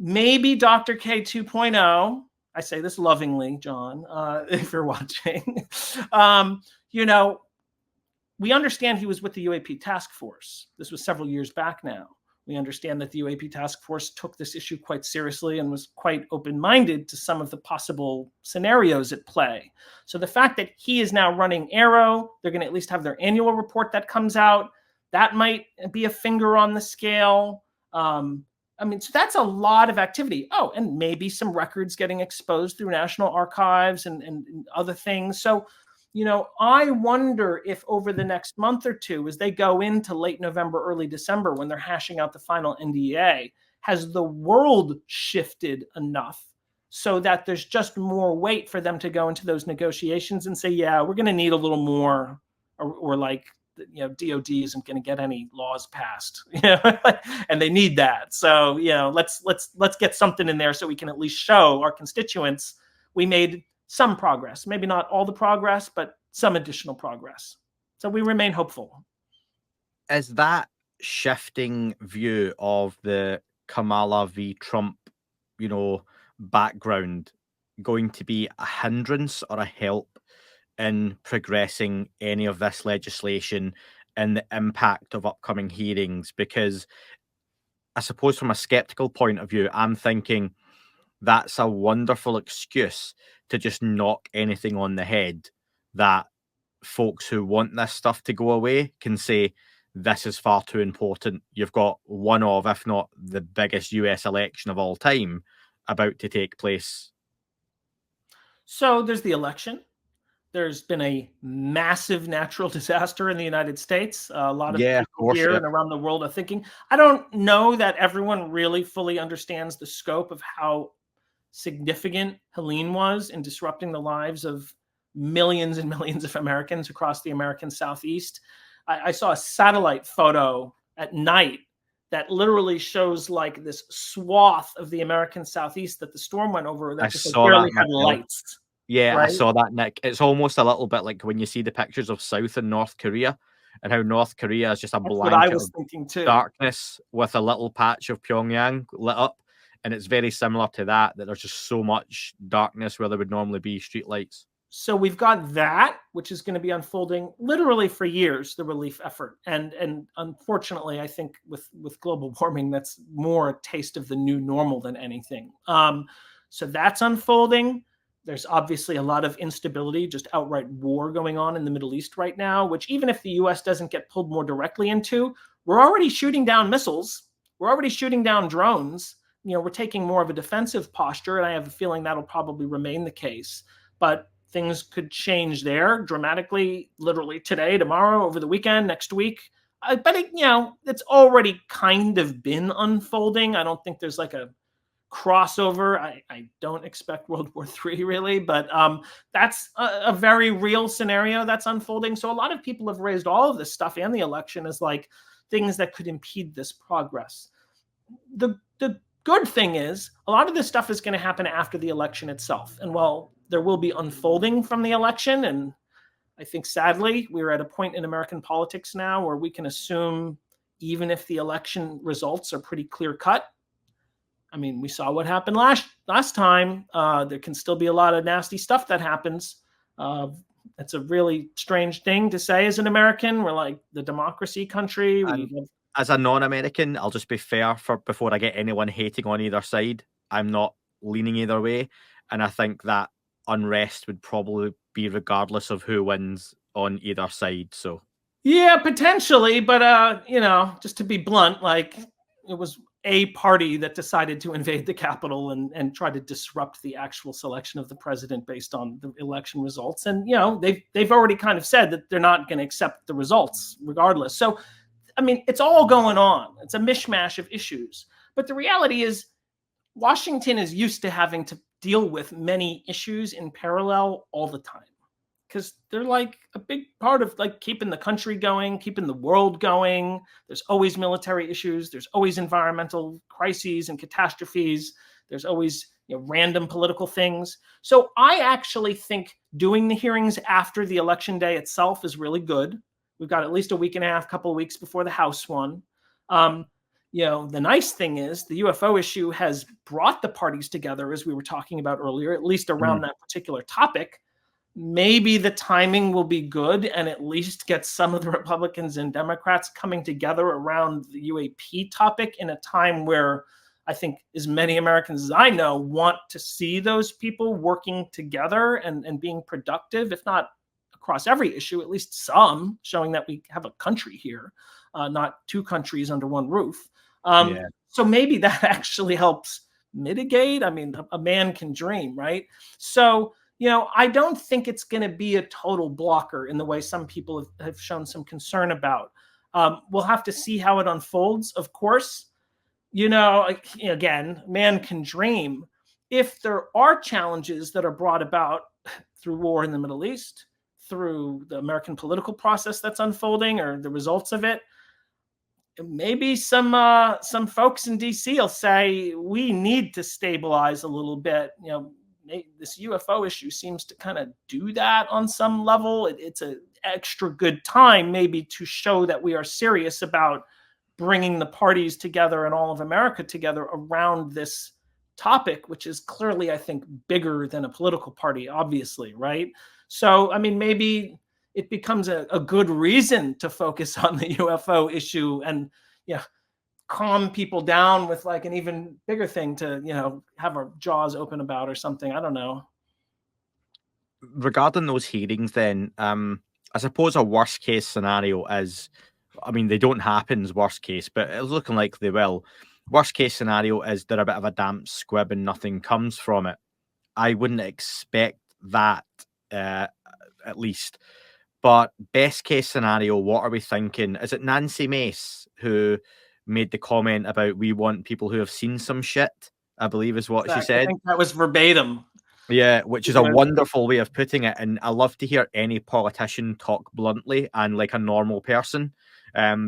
Maybe Dr. K 2.0, I say this lovingly, John, if you're watching, we understand he was with the UAP task force. This was several years back now. We understand that the UAP task force took this issue quite seriously and was quite open-minded to some of the possible scenarios at play. So the fact that he is now running AARO, they're going to at least have their annual report that comes out. That might be a finger on the scale. So that's a lot of activity. Oh, and maybe some records getting exposed through National Archives and other things. So, I wonder if over the next month or two, as they go into late November, early December, when they're hashing out the final NDA, has the world shifted enough so that there's just more weight for them to go into those negotiations and say, yeah, we're going to need a little more, or DOD isn't going to get any laws passed, and they need that. So, let's get something in there so we can at least show our constituents we made some progress, maybe not all the progress, but some additional progress. So we remain hopeful. Is that shifting view of the Kamala v. Trump, background going to be a hindrance or a help in progressing any of this legislation and the impact of upcoming hearings? Because I suppose from a skeptical point of view, I'm thinking that's a wonderful excuse to just knock anything on the head, that folks who want this stuff to go away can say, this is far too important. You've got one of, if not the biggest US election of all time about to take place. So there's the election. There's been a massive natural disaster in the United States. A lot of people here and around the world are thinking, I don't know that everyone really fully understands the scope of how significant Helene was in disrupting the lives of millions and millions of Americans across the American Southeast. I saw a satellite photo at night that literally shows like this swath of the American Southeast that the storm went over that just barely had lights. Yeah, right? I saw that, Nick. It's almost a little bit like when you see the pictures of South and North Korea, and how North Korea is just a blanket of darkness with a little patch of Pyongyang lit up. And it's very similar to that there's just so much darkness where there would normally be streetlights. So we've got that, which is going to be unfolding literally for years, the relief effort. And unfortunately, I think with global warming, that's more a taste of the new normal than anything. So that's unfolding. There's obviously a lot of instability, just outright war going on in the Middle East right now, which even if the US doesn't get pulled more directly into, we're already shooting down missiles. We're already shooting down drones. We're taking more of a defensive posture, and I have a feeling that'll probably remain the case. But things could change there dramatically, literally today, tomorrow, over the weekend, next week. But it's already kind of been unfolding. I don't think there's like a crossover. I don't expect World War III really, but that's a very real scenario that's unfolding. So a lot of people have raised all of this stuff and the election as like things that could impede this progress. The good thing is a lot of this stuff is going to happen after the election itself. And while there will be unfolding from the election, and I think sadly we're at a point in American politics now where we can assume even if the election results are pretty clear cut. I mean, we saw what happened last time. There can still be a lot of nasty stuff that happens. It's a really strange thing to say as an American. We're like the democracy country. As a non-American, I'll just be fair before I get anyone hating on either side. I'm not leaning either way, and I think that unrest would probably be regardless of who wins on either side. So yeah, potentially, but just to be blunt, like it was a party that decided to invade the Capitol and try to disrupt the actual selection of the president based on the election results. And they've already kind of said that they're not going to accept the results regardless. So I mean, it's all going on. It's a mishmash of issues. But the reality is Washington is used to having to deal with many issues in parallel all the time, because they're like a big part of like keeping the country going, keeping the world going. There's always military issues. There's always environmental crises and catastrophes. There's always random political things. So I actually think doing the hearings after the election day itself is really good. We've got at least a week and a half, couple of weeks before the House one. The nice thing is the UFO issue has brought the parties together, as we were talking about earlier, at least around that particular topic. Maybe the timing will be good and at least get some of the Republicans and Democrats coming together around the UAP topic in a time where I think as many Americans as I know want to see those people working together and being productive, if not across every issue, at least some, showing that we have a country here, not two countries under one roof. So maybe that actually helps mitigate. I mean, a man can dream, right? So, I don't think it's going to be a total blocker in the way some people have shown some concern about. We'll have to see how it unfolds, of course. Again, man can dream. If there are challenges that are brought about through war in the Middle East, through the American political process that's unfolding or the results of it, maybe some folks in DC will say we need to stabilize a little bit. This UFO issue seems to kind of do that on some level. It's an extra good time maybe to show that we are serious about bringing the parties together and all of America together around this topic, which is clearly, I think, bigger than a political party, obviously, right? So, I mean, maybe it becomes a good reason to focus on the UFO issue and, calm people down with like an even bigger thing to, have our jaws open about or something. I don't know. Regarding those hearings, then, I suppose a worst case scenario is, I mean, they don't happen as worst case, but it's looking like they will. Worst case scenario is they're a bit of a damp squib and nothing comes from it. I wouldn't expect that, at least. But best case scenario, what are we thinking? Is it Nancy Mace who made the comment about we want people who have seen some shit, I believe is what she said? I think that was verbatim. Yeah, which is a wonderful way of putting it. And I love to hear any politician talk bluntly and like a normal person,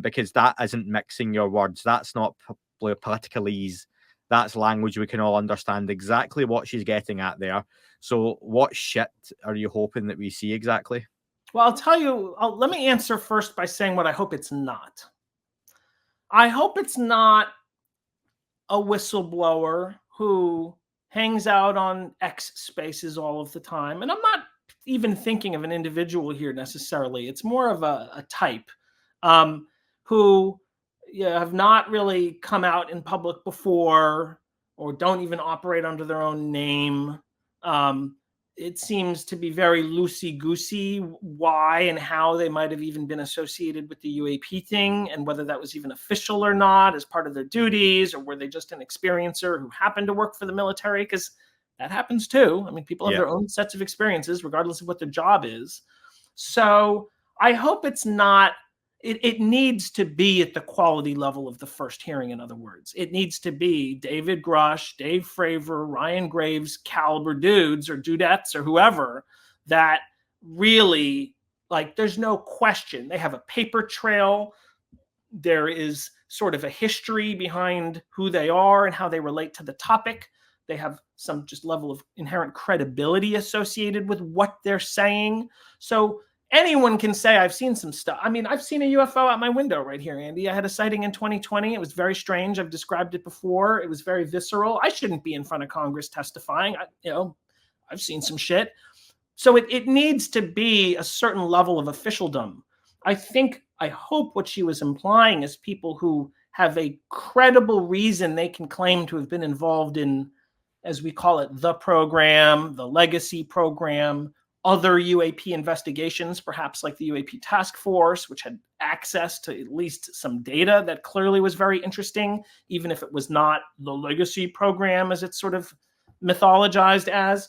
because that isn't mixing your words. That's not politicalese. That's language we can all understand exactly what she's getting at there. So what shit are you hoping that we see exactly? Well, I'll tell you, let me answer first by saying what I hope it's not. I hope it's not a whistleblower who hangs out on X spaces all of the time. And I'm not even thinking of an individual here necessarily. It's more of a type who have not really come out in public before, or don't even operate under their own name. It seems to be very loosey-goosey why and how they might have even been associated with the UAP thing, and whether that was even official or not as part of their duties, or were they just an experiencer who happened to work for the military, because that happens too. I mean, people have their own sets of experiences regardless of what their job is. So I hope it's not, it needs to be at the quality level of the first hearing. In other words, it needs to be David Grush, Dave Fravor, Ryan Graves caliber dudes or dudettes or whoever that really, like, there's no question. They have a paper trail. There is sort of a history behind who they are and how they relate to the topic. They have some just level of inherent credibility associated with what they're saying. So anyone can say, I've seen some stuff. I mean, I've seen a UFO out my window right here, Andy. I had a sighting in 2020. It was very strange. I've described it before. It was very visceral. I shouldn't be in front of Congress testifying. I've seen some shit. So it needs to be a certain level of officialdom. I hope what she was implying is people who have a credible reason they can claim to have been involved in, as we call it, the program, the legacy program, other UAP investigations, perhaps like the UAP task force, which had access to at least some data that clearly was very interesting, even if it was not the legacy program as it's sort of mythologized as.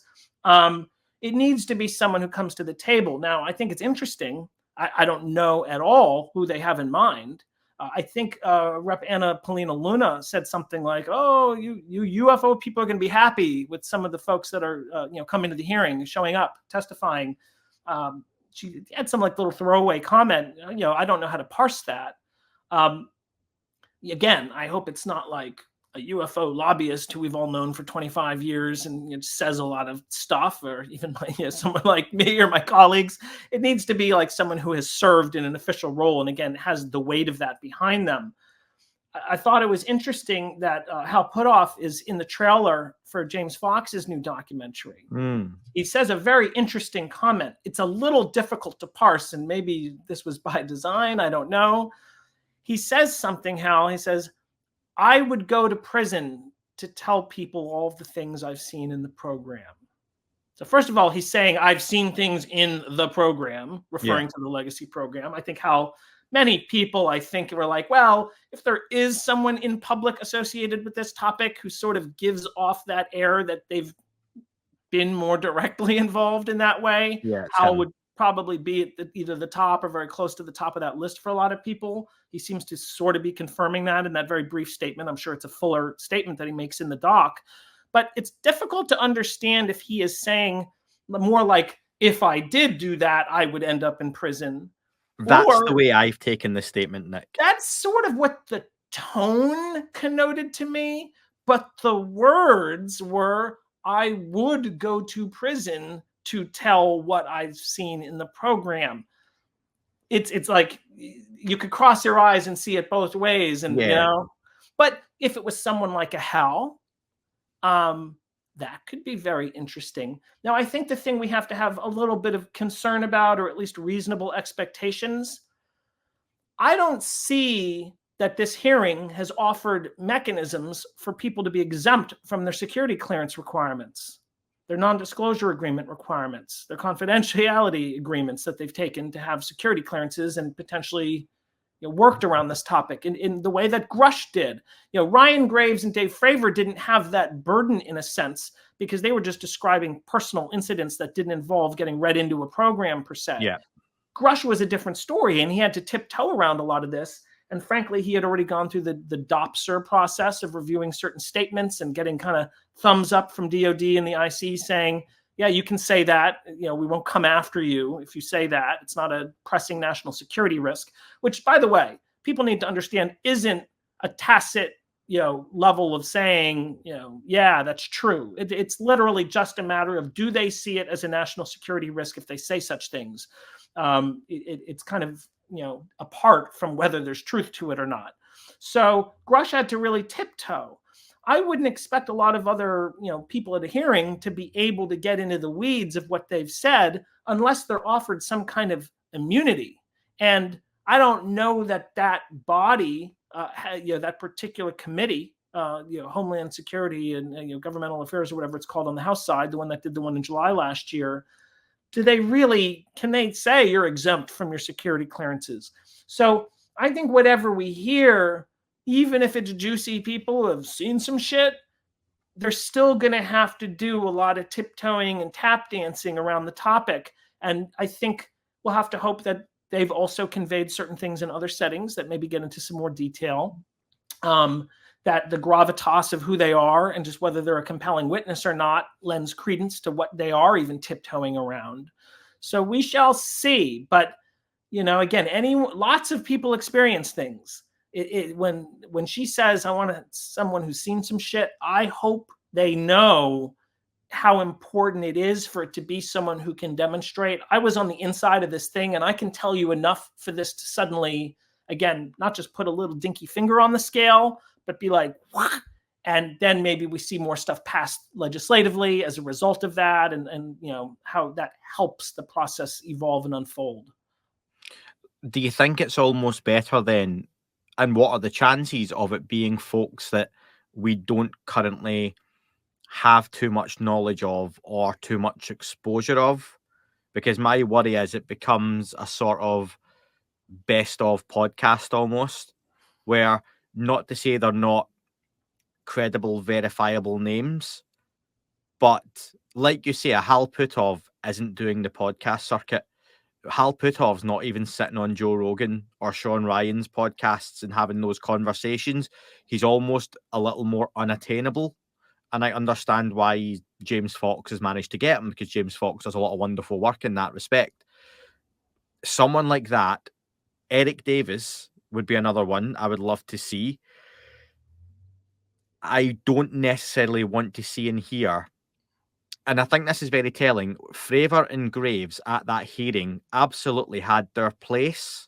It needs to be someone who comes to the table. Now, I think it's interesting. I don't know at all who they have in mind. I think Rep. Anna Polina Luna said something like, "Oh, you UFO people are going to be happy with some of the folks that are coming to the hearing, showing up, testifying." She had some like little throwaway comment. I don't know how to parse that. Again, I hope it's not like a UFO lobbyist who we've all known for 25 years and says a lot of stuff, or even someone like me or my colleagues. It needs to be like someone who has served in an official role and, again, has the weight of that behind them. I thought it was interesting that Hal Puthoff is in the trailer for James Fox's new documentary. He says a very interesting comment. It's a little difficult to parse, and maybe this was by design. I don't know. He says something, Hal. He says, I would go to prison to tell people all of the things I've seen in the program. So first of all, he's saying I've seen things in the program, referring to the legacy program. I think how many people, were like, well, if there is someone in public associated with this topic who sort of gives off that air that they've been more directly involved in that way, Hal would probably be at either the top or very close to the top of that list for a lot of people. He seems to sort of be confirming that in that very brief statement. I'm sure it's a fuller statement that he makes in the doc, but it's difficult to understand if he is saying more like, if I did do that, I would end up in prison. That's the way I've taken the statement, Nick. That's sort of what the tone connoted to me, but the words were, I would go to prison to tell what I've seen in the program. It's like you could cross your eyes and see it both ways, and but if it was someone like a Hal, that could be very interesting. Now, I think the thing we have to have a little bit of concern about, or at least reasonable expectations, I don't see that this hearing has offered mechanisms for people to be exempt from their security clearance requirements, their non-disclosure agreement requirements, their confidentiality agreements that they've taken to have security clearances and potentially worked around this topic in the way that Grush did. Ryan Graves and Dave Fravor didn't have that burden in a sense because they were just describing personal incidents that didn't involve getting read into a program per se. Grush was a different story, and he had to tiptoe around a lot of this. And frankly, he had already gone through the DOPSR process of reviewing certain statements and getting kind of thumbs up from DOD and the IC saying, yeah, you can say that. We won't come after you if you say that. It's not a pressing national security risk, which, by the way, people need to understand isn't a tacit, level of saying, yeah, that's true. It's literally just a matter of, do they see it as a national security risk if they say such things? It's kind of, apart from whether there's truth to it or not. So Grush had to really tiptoe. I wouldn't expect a lot of other, people at a hearing to be able to get into the weeds of what they've said unless they're offered some kind of immunity. And I don't know that body, that particular committee, Homeland Security and Governmental Affairs or whatever it's called on the House side, the one that did the one in July last year, can they say you're exempt from your security clearances? So I think whatever we hear, even if it's juicy people who have seen some shit, they're still going to have to do a lot of tiptoeing and tap dancing around the topic. And I think we'll have to hope that they've also conveyed certain things in other settings that maybe get into some more detail. That the gravitas of who they are and just whether they're a compelling witness or not lends credence to what they are even tiptoeing around. So we shall see. But, again, lots of people experience things. When she says, I want someone who's seen some shit, I hope they know how important it is for it to be someone who can demonstrate. I was on the inside of this thing, and I can tell you enough for this to suddenly, again, not just put a little dinky finger on the scale, but be like, what? And then maybe we see more stuff passed legislatively as a result of that, and how that helps the process evolve and unfold. Do you think it's almost better then, and what are the chances of it being folks that we don't currently have too much knowledge of or too much exposure of? Because my worry is it becomes a sort of best of podcast almost, where, not to say they're not credible, verifiable names, but like you say, a Hal Puthoff isn't doing the podcast circuit. Hal Puthoff's not even sitting on Joe Rogan or Sean Ryan's podcasts and having those conversations. He's almost a little more unattainable. And I understand why James Fox has managed to get him, because James Fox does a lot of wonderful work in that respect. Someone like that, Eric Davis would be another one I would love to see. I don't necessarily want to see and hear, and I think this is very telling, Fravor and Graves at that hearing absolutely had their place,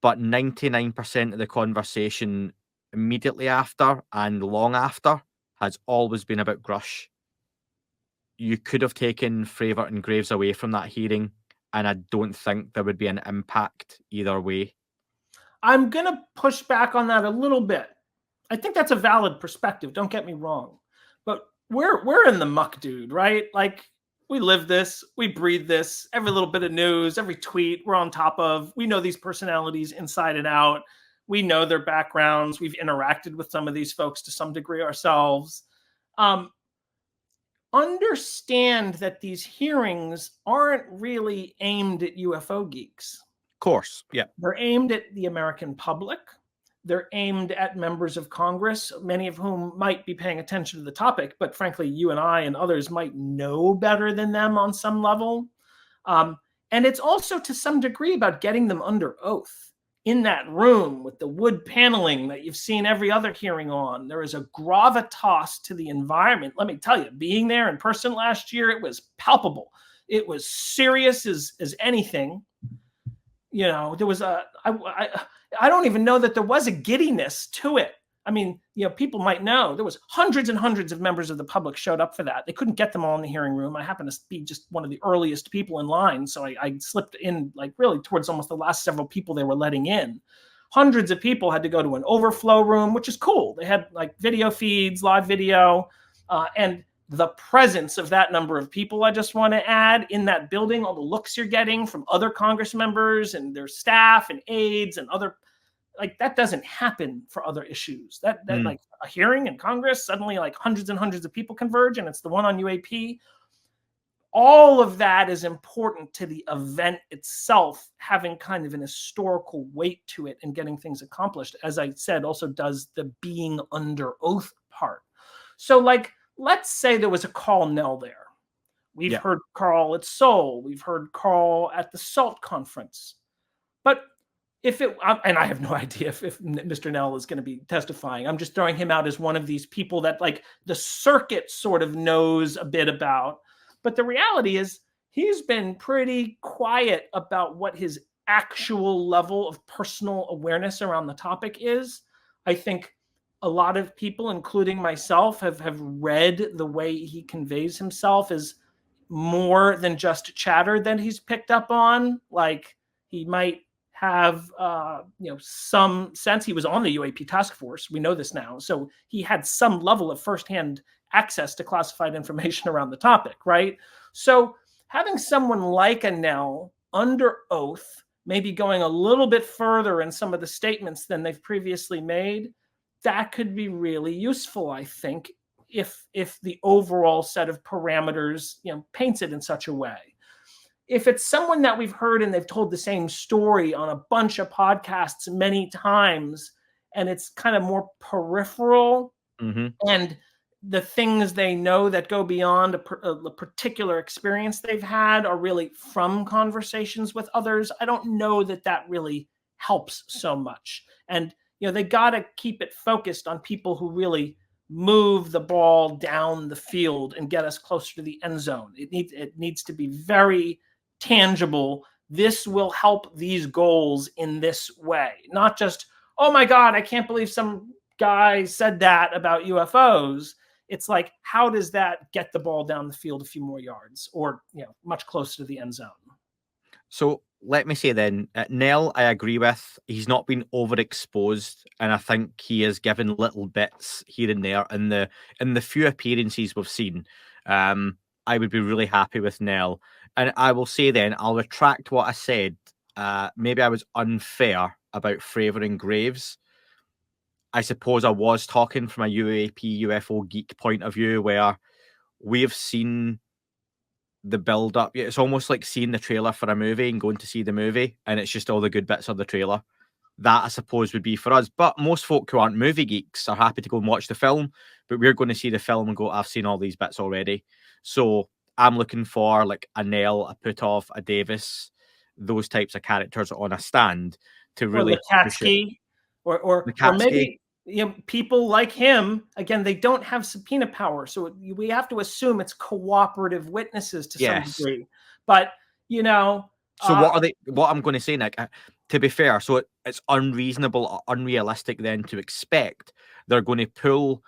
but 99% of the conversation immediately after and long after has always been about Grush. You could have taken Fravor and Graves away from that hearing, and I don't think there would be an impact either way. I'm going to push back on that a little bit. I think that's a valid perspective. Don't get me wrong. But we're in the muck, dude, right? Like, we live this, we breathe this, every little bit of news, every tweet we're on top of. We know these personalities inside and out. We know their backgrounds. We've interacted with some of these folks to some degree ourselves. Understand that these hearings aren't really aimed at UFO geeks. Of course, yeah. They're aimed at the American public. They're aimed at members of Congress, many of whom might be paying attention to the topic, but frankly, you and I and others might know better than them on some level. And it's also to some degree about getting them under oath in that room with the wood paneling that you've seen every other hearing on. There is a gravitas to the environment. Let me tell you, being there in person last year, it was palpable. It was serious as anything. There was I don't even know that there was a giddiness to it. I mean, people might know there was hundreds and hundreds of members of the public showed up for that. They couldn't get them all in the hearing room. I happened to be just one of the earliest people in line. So I slipped in like really towards almost the last several people they were letting in. Hundreds of people had to go to an overflow room, which is cool. They had like video feeds, live video, and the presence of that number of people, I just want to add, in that building, all the looks you're getting from other Congress members and their staff and aides and other, like, that doesn't happen for other issues. That like a hearing in Congress, suddenly like hundreds and hundreds of people converge, and it's the one on UAP. All of that is important to the event itself having kind of an historical weight to it and getting things accomplished. As I said, also does the being under oath part. So like, let's say there was a Carl Nell there. We've heard Carl at Seoul. We've heard Carl at the SALT conference. But if it, and I have no idea if Mr. Nell is going to be testifying. I'm just throwing him out as one of these people that like the circuit sort of knows a bit about. But the reality is he's been pretty quiet about what his actual level of personal awareness around the topic is. I think a lot of people, including myself, have read the way he conveys himself as more than just chatter that he's picked up on. Like, he might have some sense. He was on the UAP task force. We know this now. So he had some level of firsthand access to classified information around the topic, right? So having someone like Anel under oath, maybe going a little bit further in some of the statements than they've previously made, that could be really useful, I think, if the overall set of parameters, paints it in such a way. If it's someone that we've heard and they've told the same story on a bunch of podcasts many times, and it's kind of more peripheral, and the things they know that go beyond a particular experience they've had are really from conversations with others, I don't know that really helps so much. And they got to keep it focused on people who really move the ball down the field and get us closer to the end zone. It needs to be very tangible. This will help these goals in this way, not just, oh my God, I can't believe some guy said that about UFOs. It's like, how does that get the ball down the field a few more yards, or much closer to the end zone? So let me say then, Nell, I agree with. He's not been overexposed, and I think he is given little bits here and there. In the few appearances we've seen, I would be really happy with Nell. And I will say then, I'll retract what I said. Maybe I was unfair about Fravor and Graves. I suppose I was talking from a UAP UFO geek point of view, where we've seen the build up. It's almost like seeing the trailer for a movie and going to see the movie, and it's just all the good bits of the trailer. That, I suppose, would be for us. But most folk who aren't movie geeks are happy to go and watch the film, but we're going to see the film and go, I've seen all these bits already. So I'm looking for like a Nell, a Puthoff, a Davis, those types of characters on a stand to really push it. Or maybe people like him, again, they don't have subpoena power, so we have to assume it's cooperative witnesses to some degree. But so what are they? What I'm going to say, Nick, to be fair, so it's unreasonable or unrealistic then to expect they're going to pull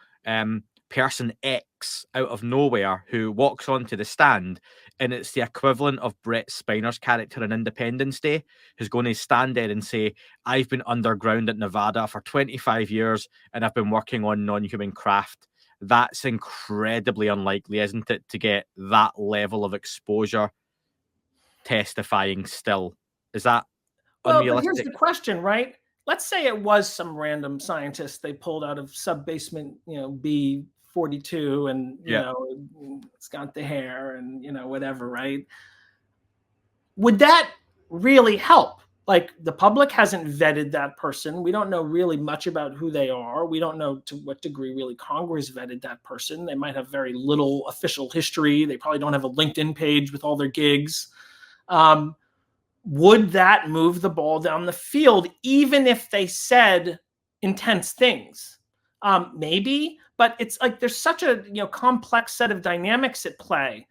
person X out of nowhere who walks onto the stand, and it's the equivalent of Brett Spiner's character in Independence Day, who's going to stand there and say, I've been underground at Nevada for 25 years and I've been working on non-human craft. That's incredibly unlikely, isn't it, to get that level of exposure testifying still? Is that unrealistic? But here's the question, right? Let's say it was some random scientist they pulled out of sub-basement, B42, and it's got the hair and whatever, right? Would that really help? Like, the public hasn't vetted that person. We don't know really much about who they are. We don't know to what degree really Congress vetted that person. They might have very little official history. They probably don't have a LinkedIn page with all their gigs. Would that move the ball down the field, even if they said intense things? Maybe, but it's like there's such a complex set of dynamics at play.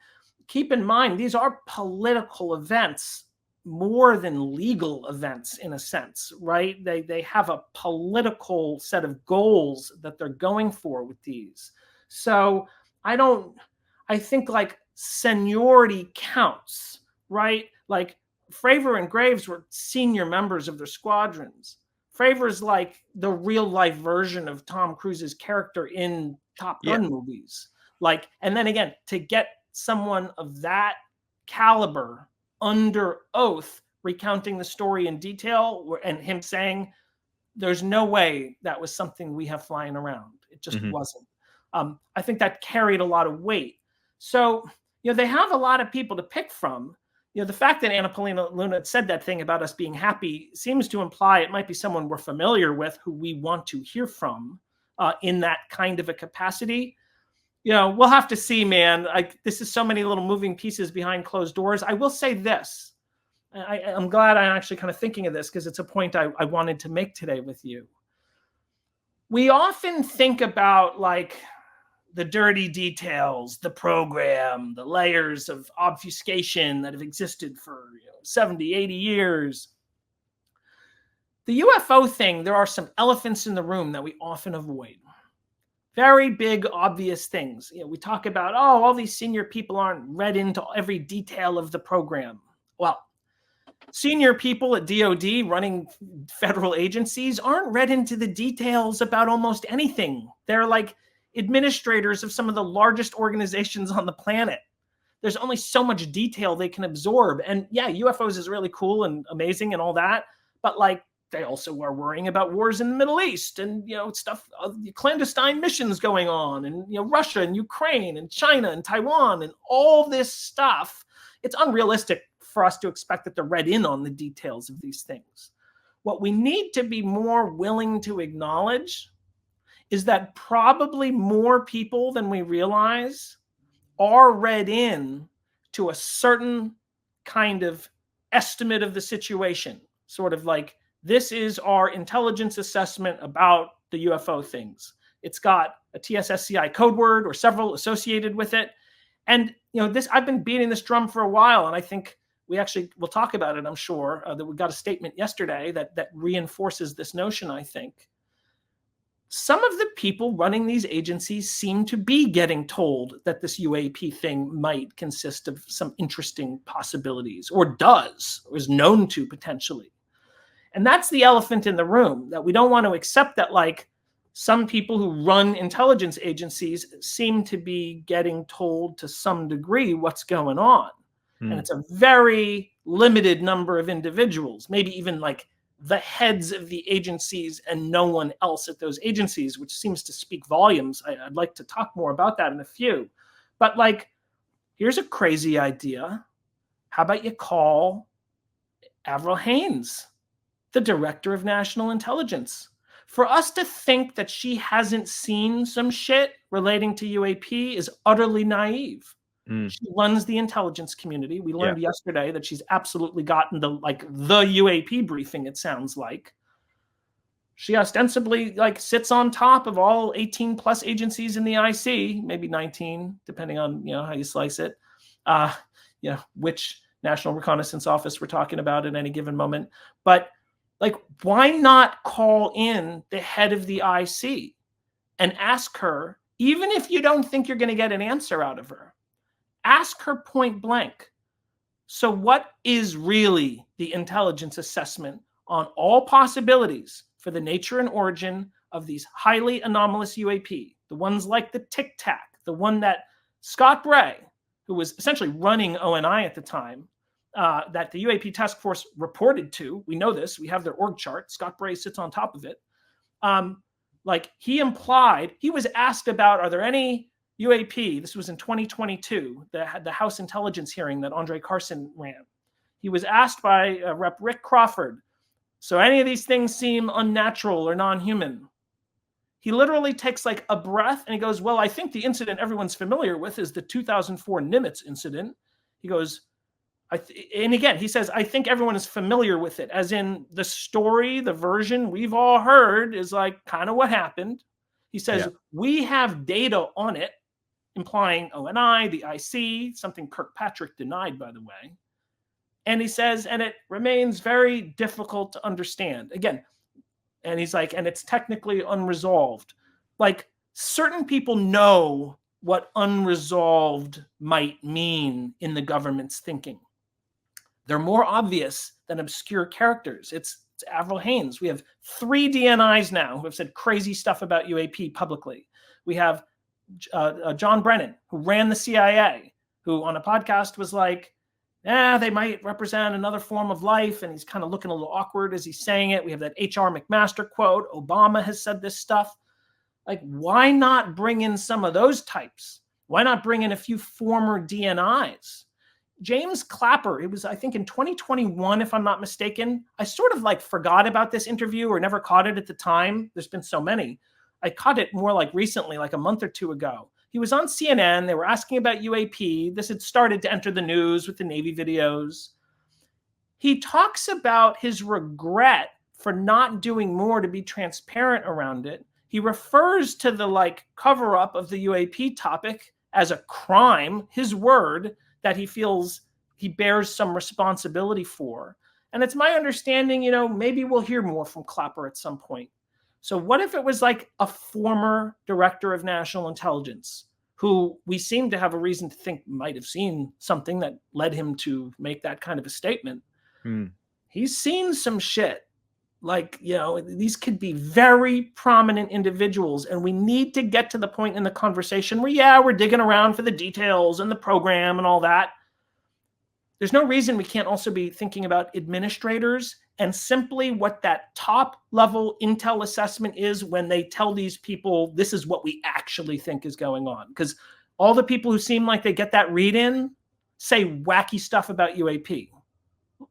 Keep in mind, these are political events more than legal events in a sense, right? They have a political set of goals that they're going for with these. So I think like seniority counts, right? Like Fravor and Graves were senior members of their squadrons. Fravor's like the real life version of Tom Cruise's character in Top Gun movies. Like, and then again, to get someone of that caliber under oath recounting the story in detail, and him saying there's no way that was something we have flying around, it just wasn't. I think that carried a lot of weight. So they have a lot of people to pick from. The fact that Anna Paulina Luna said that thing about us being happy seems to imply it might be someone we're familiar with, who we want to hear from in that kind of a capacity. We'll have to see, man. This is so many little moving pieces behind closed doors. I will say this. I'm glad I'm actually kind of thinking of this, because it's a point I wanted to make today with you. We often think about like the dirty details, the program, the layers of obfuscation that have existed for 70, 80 years. The UFO thing, there are some elephants in the room that we often avoid. Very big, obvious things. We talk about, oh, all these senior people aren't read into every detail of the program. Well, senior people at DoD running federal agencies aren't read into the details about almost anything. They're like administrators of some of the largest organizations on the planet. There's only so much detail they can absorb. And yeah, UFOs is really cool and amazing and all that, but like they also are worrying about wars in the Middle East and stuff, clandestine missions going on, and Russia and Ukraine and China and Taiwan and all this stuff. It's unrealistic for us to expect that they're read in on the details of these things. What we need to be more willing to acknowledge is that probably more people than we realize are read in to a certain kind of estimate of the situation, sort of like, this is our intelligence assessment about the UFO things. It's got a TSSCI code word or several associated with it. And this, I've been beating this drum for a while, and I think we'll talk about it, I'm sure, that we got a statement yesterday that reinforces this notion, I think. Some of the people running these agencies seem to be getting told that this UAP thing might consist of some interesting possibilities, or does, or is known to potentially. And that's the elephant in the room, that we don't want to accept that, like, some people who run intelligence agencies seem to be getting told to some degree what's going on. And it's a very limited number of individuals, maybe even like the heads of the agencies and no one else at those agencies, which seems to speak volumes. I'd like to talk more about that in a few. But like, here's a crazy idea. How about you call Avril Haines, the director of national intelligence? For us to think that she hasn't seen some shit relating to UAP is utterly naive. She runs the intelligence community. We learned yesterday that she's absolutely gotten the UAP briefing, it sounds like. She ostensibly sits on top of all 18 plus agencies in the IC, maybe 19, depending on how you slice it. Which National Reconnaissance Office we're talking about at any given moment. But why not call in the head of the IC and ask her, even if you don't think you're going to get an answer out of her, ask her point blank. So what is really the intelligence assessment on all possibilities for the nature and origin of these highly anomalous UAP? The ones like the Tic Tac, the one that Scott Bray, who was essentially running ONI at the time, that the UAP task force reported to. We know this. We have their org chart. Scott Bray sits on top of it. He implied, he was asked about, are there any UAP, this was in 2022, the House intelligence hearing that Andre Carson ran. He was asked by Rep. Rick Crawford, so any of these things seem unnatural or non-human? He literally takes a breath and he goes, well, I think the incident everyone's familiar with is the 2004 Nimitz incident. He goes, and again, he says, I think everyone is familiar with it, as in the story, the version we've all heard is kind of what happened. He says, we have data on it, implying ONI, the IC, something Kirkpatrick denied, by the way. And he says, and it remains very difficult to understand. Again, and he's and it's technically unresolved. Certain people know what unresolved might mean in the government's thinking. They're more obvious than obscure characters. It's Avril Haines. We have 3 DNIs now who have said crazy stuff about UAP publicly. We have John Brennan, who ran the CIA, who on a podcast was they might represent another form of life, and he's kind of looking a little awkward as he's saying it. We have that H.R. McMaster quote. Obama has said this stuff. Why not bring in some of those types? Why not bring in a few former DNIs? James Clapper, it was, I think, in 2021, if I'm not mistaken. I sort of forgot about this interview or never caught it at the time. There's been so many. I caught it more recently, a month or two ago. He was on CNN. They were asking about UAP. This had started to enter the news with the Navy videos. He talks about his regret for not doing more to be transparent around it. He refers to the cover-up of the UAP topic as a crime, his word, that he feels he bears some responsibility for. And it's my understanding, maybe we'll hear more from Clapper at some point. So what if it was like a former director of national intelligence who we seem to have a reason to think might have seen something that led him to make that kind of a statement? He's seen some shit. Like, you know, these could be very prominent individuals, and we need to get to the point in the conversation where, yeah, we're digging around for the details and the program and all that. There's no reason we can't also be thinking about administrators and simply what that top level intel assessment is when they tell these people, this is what we actually think is going on. Because all the people who seem like they get that read in say wacky stuff about UAP.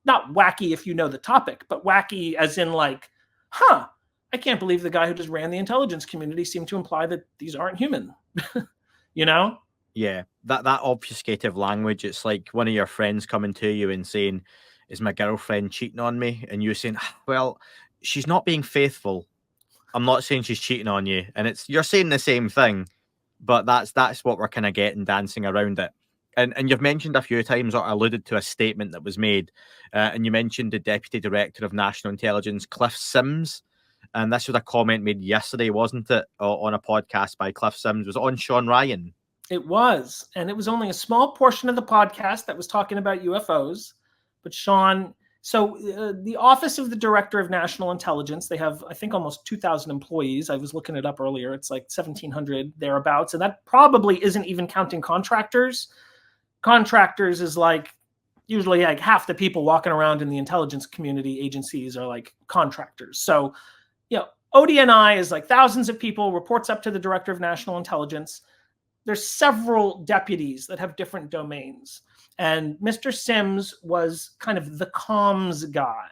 Not wacky if you know the topic, but wacky as in like, I can't believe the guy who just ran the intelligence community seemed to imply that these aren't human. You know? Yeah, that obfuscative language, it's like one of your friends coming to you and saying, is my girlfriend cheating on me? And you're saying, well, she's not being faithful. I'm not saying she's cheating on you. And you're saying the same thing, but that's what we're kind of getting dancing around it. And you've mentioned a few times or alluded to a statement that was made, and you mentioned the Deputy Director of National Intelligence, Cliff Sims. And this was a comment made yesterday, wasn't it, on a podcast by Cliff Sims? Was it on Sean Ryan? It was, and it was only a small portion of the podcast that was talking about UFOs. But Sean, so the Office of the Director of National Intelligence, they have, I think, almost 2,000 employees. I was looking it up earlier. It's like 1,700 thereabouts, and that probably isn't even counting contractors. Contractors is like usually like half the people walking around in the intelligence community agencies are like contractors. So, you know, ODNI is like thousands of people, reports up to the Director of National Intelligence. There's several deputies that have different domains. And Mr. Sims was kind of the comms guy.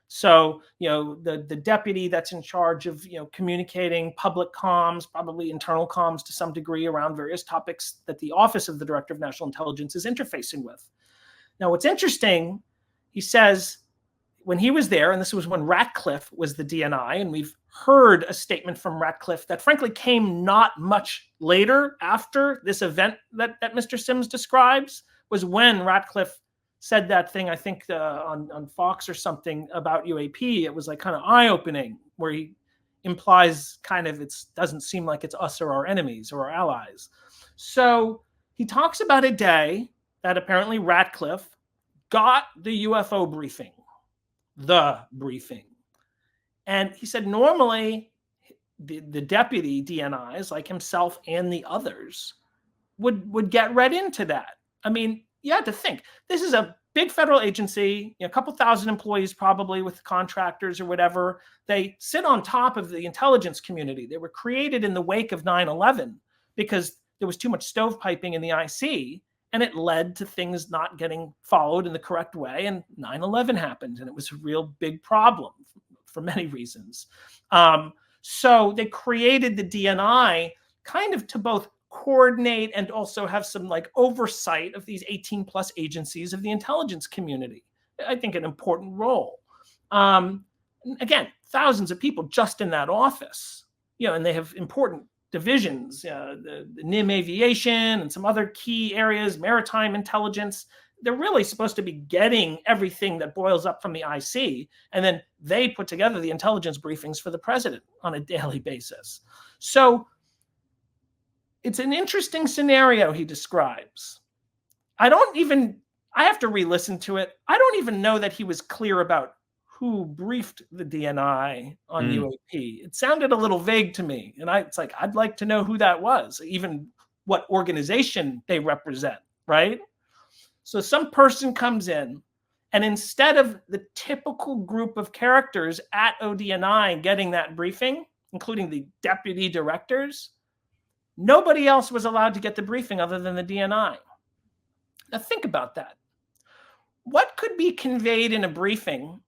So, you know, the deputy that's in charge of, you know, communicating public comms, probably internal comms to some degree around various topics that the Office of the Director of National Intelligence is interfacing with. Now, what's interesting, he says, when he was there, and this was when Ratcliffe was the DNI, and we've heard a statement from Ratcliffe that frankly came not much later after this event that Mr. Sims describes, was when Ratcliffe said that thing, I think on Fox or something about UAP. It was like kind of eye-opening, where he implies kind of it doesn't seem like it's us or our enemies or our allies. So he talks about a day that apparently Ratcliffe got the UFO briefing. And he said normally the deputy DNIs like himself and the others would get read into that. I mean, you have to think, this is a big federal agency, you know, a couple thousand employees probably with contractors or whatever. They sit on top of the intelligence community. They were created in the wake of 9/11 because there was too much stovepiping in the IC, and it led to things not getting followed in the correct way. And 9/11 happened, and it was a real big problem for many reasons. So they created the DNI kind of to both coordinate and also have some like oversight of these 18 plus agencies of the intelligence community. I think an important role. Again, thousands of people just in that office, you know, and they have important divisions, the NIM aviation and some other key areas, maritime intelligence. They're really supposed to be getting everything that boils up from the IC, and then they put together the intelligence briefings for the president on a daily basis. So it's an interesting scenario he describes. I have to re-listen to it. I don't even know that he was clear about who briefed the DNI on UAP. It sounded a little vague to me. And it's like, I'd like to know who that was, even what organization they represent, right? So some person comes in, and instead of the typical group of characters at ODNI getting that briefing, including the deputy directors, nobody else was allowed to get the briefing other than the DNI. Now think about that. What could be conveyed in a briefing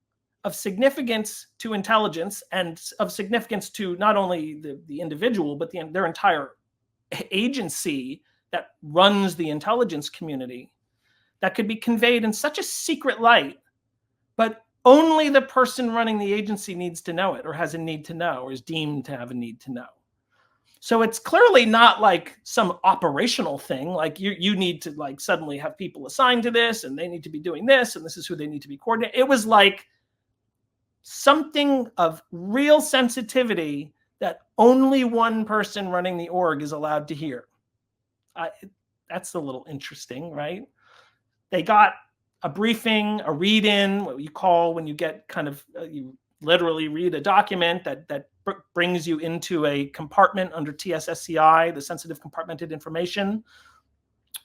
of significance to intelligence and of significance to not only the individual, but their entire agency that runs the intelligence community, that could be conveyed in such a secret light, but only the person running the agency needs to know it, or has a need to know, or is deemed to have a need to know? So it's clearly not like some operational thing, like you need to like suddenly have people assigned to this, and they need to be doing this, and this is who they need to be coordinating. It was like something of real sensitivity that only one person running the org is allowed to hear. That's a little interesting, right? They got a briefing, a read-in, what you call when you get kind of, you literally read a document that brings you into a compartment under TSSCI, the sensitive compartmented information.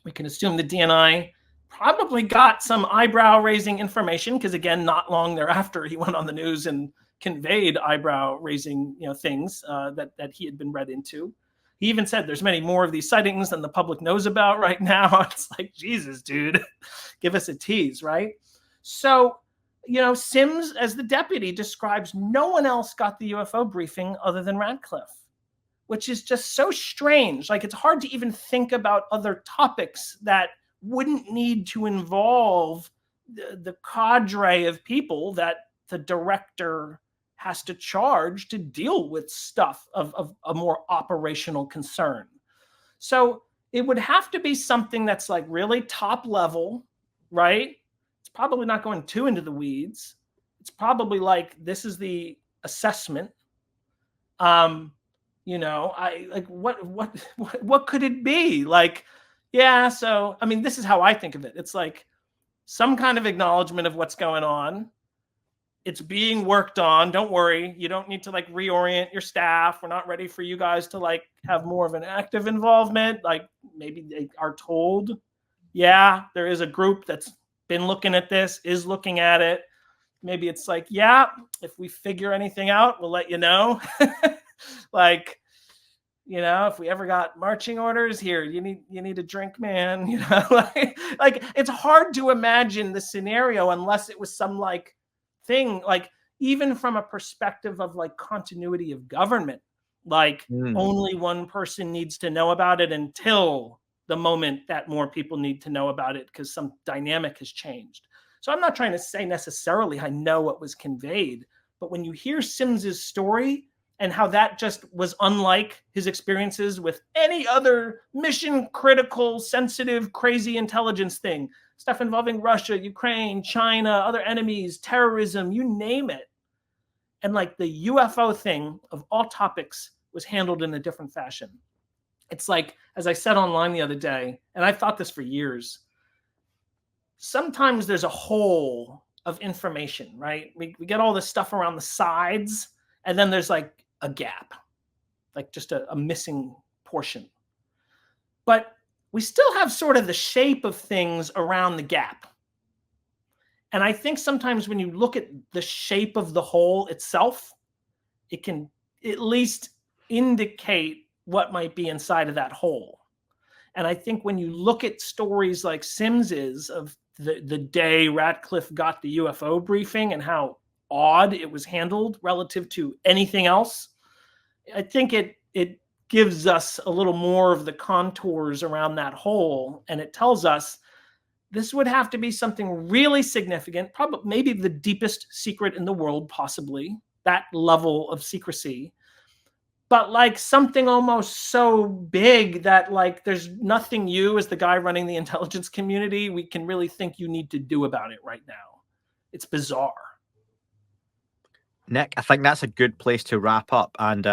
We can assume the DNI probably got some eyebrow-raising information, because again, not long thereafter, he went on the news and conveyed eyebrow-raising, things that he had been read into. He even said there's many more of these sightings than the public knows about right now. It's like, Jesus, dude, give us a tease, right? So, Sims, as the deputy, describes no one else got the UFO briefing other than Radcliffe, which is just so strange. Like, it's hard to even think about other topics that wouldn't need to involve the cadre of people that the director has to charge to deal with stuff of a more operational concern. So it would have to be something that's like really top level, right? It's probably not going too into the weeds. It's probably like, this is the assessment. I like, what could it be? Like, yeah, so I mean, this is how I think of it. It's like some kind of acknowledgement of what's going on. It's being worked on. Don't worry. You don't need to like reorient your staff. We're not ready for you guys to like have more of an active involvement. Like, maybe they are told, yeah, there is a group that's been looking at this, is looking at it. Maybe it's like, yeah, if we figure anything out, we'll let you know. Like, if we ever got marching orders here, you need a drink, man. Like it's hard to imagine the scenario unless it was some like thing, like even from a perspective of like continuity of government, like only one person needs to know about it until the moment that more people need to know about it because some dynamic has changed. So I'm not trying to say necessarily I know what was conveyed, but when you hear Sims's story and how that just was unlike his experiences with any other mission critical, sensitive, crazy intelligence thing, stuff involving Russia, Ukraine, China, other enemies, terrorism, you name it. And like the UFO thing of all topics was handled in a different fashion. It's like, as I said online the other day, and I've thought this for years, sometimes there's a hole of information, right? We get all this stuff around the sides, and then there's like a gap, like just a missing portion. But we still have sort of the shape of things around the gap. And I think sometimes when you look at the shape of the hole itself, it can at least indicate what might be inside of that hole. And I think when you look at stories like Sims's of the day Radcliffe got the UFO briefing and how odd it was handled relative to anything else, I think it gives us a little more of the contours around that hole, and it tells us this would have to be something really significant, probably maybe the deepest secret in the world, possibly, that level of secrecy, but like something almost so big that like there's nothing you as the guy running the intelligence community we can really think you need to do about it right now. It's bizarre. Nick, I think that's a good place to wrap up. And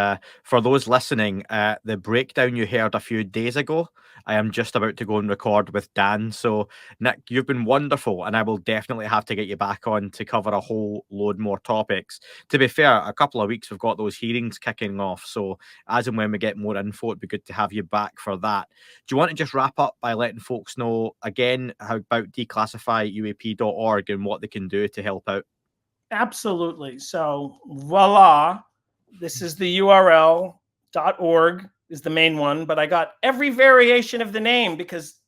for those listening, the breakdown you heard a few days ago, I am just about to go and record with Dan. So, Nick, you've been wonderful, and I will definitely have to get you back on to cover a whole load more topics. To be fair, a couple of weeks we've got those hearings kicking off. So, as and when we get more info, it'd be good to have you back for that. Do you want to just wrap up by letting folks know again how about declassifyuap.org and what they can do to help out? Absolutely. So voila, this is the URL. .org is the main one, but I got every variation of the name because,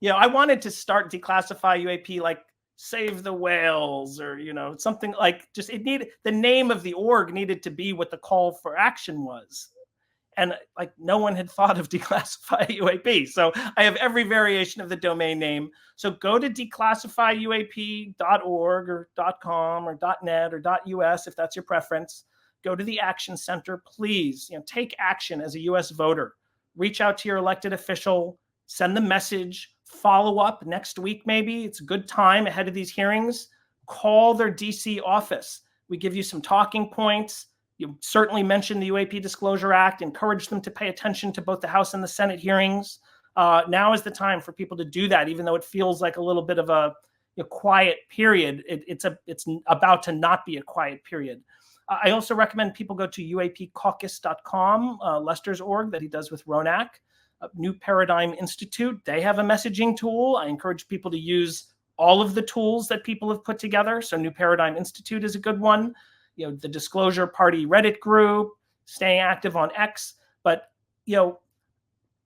I wanted to start Declassify UAP like Save the Whales or, something like just the name of the org needed to be what the call for action was. And like no one had thought of Declassify UAP. So I have every variation of the domain name. So go to declassifyuap.org or .com or .net or .us if that's your preference. Go to the Action Center, please. Take action as a U.S. voter. Reach out to your elected official. Send the message. Follow up next week maybe. It's a good time ahead of these hearings. Call their D.C. office. We give you some talking points. You certainly mention the UAP Disclosure Act, encourage them to pay attention to both the House and the Senate hearings. Now is the time for people to do that, even though it feels like a little bit of a quiet period. It's about to not be a quiet period. I also recommend people go to uapcaucus.com, Lester's org that he does with Ronak. New Paradigm Institute, they have a messaging tool. I encourage people to use all of the tools that people have put together. So New Paradigm Institute is a good one. The Disclosure Party Reddit group, staying active on X. But,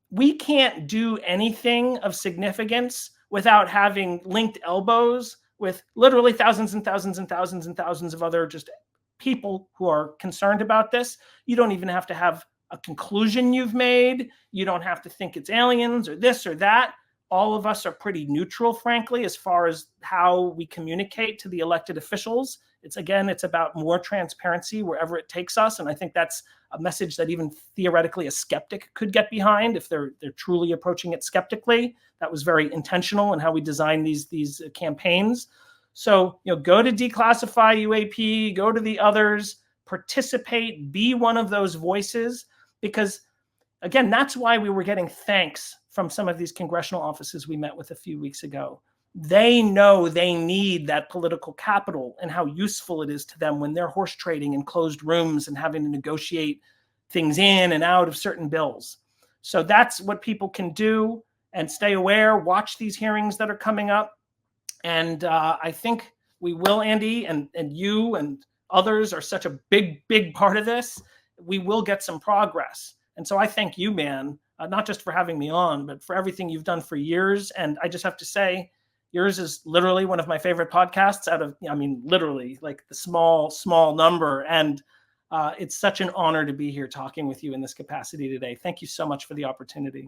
we can't do anything of significance without having linked elbows with literally thousands and thousands and thousands and thousands of other just people who are concerned about this. You don't even have to have a conclusion you've made. You don't have to think it's aliens or this or that. All of us are pretty neutral, frankly, as far as how we communicate to the elected officials. It's about more transparency wherever it takes us. And I think that's a message that even theoretically a skeptic could get behind if they're truly approaching it skeptically. That was very intentional in how we designed these campaigns. So, go to Declassify UAP, go to the others, participate, be one of those voices, because again, that's why we were getting thanks from some of these congressional offices we met with a few weeks ago. They know they need that political capital and how useful it is to them when they're horse trading in closed rooms and having to negotiate things in and out of certain bills. So that's what people can do, and stay aware, watch these hearings that are coming up. And I think we will, Andy, and you and others are such a big, big part of this. We will get some progress. And so I thank you, man, not just for having me on, but for everything you've done for years. And I just have to say, yours is literally one of my favorite podcasts out of, literally like the small number. And it's such an honor to be here talking with you in this capacity today. Thank you so much for the opportunity.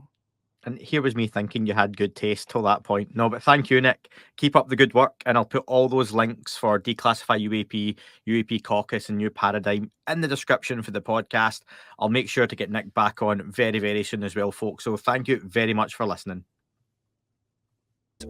And here was me thinking you had good taste till that point. No, but thank you, Nick. Keep up the good work, and I'll put all those links for Declassify UAP, UAP Caucus, and New Paradigm in the description for the podcast. I'll make sure to get Nick back on very, very soon as well, folks. So thank you very much for listening.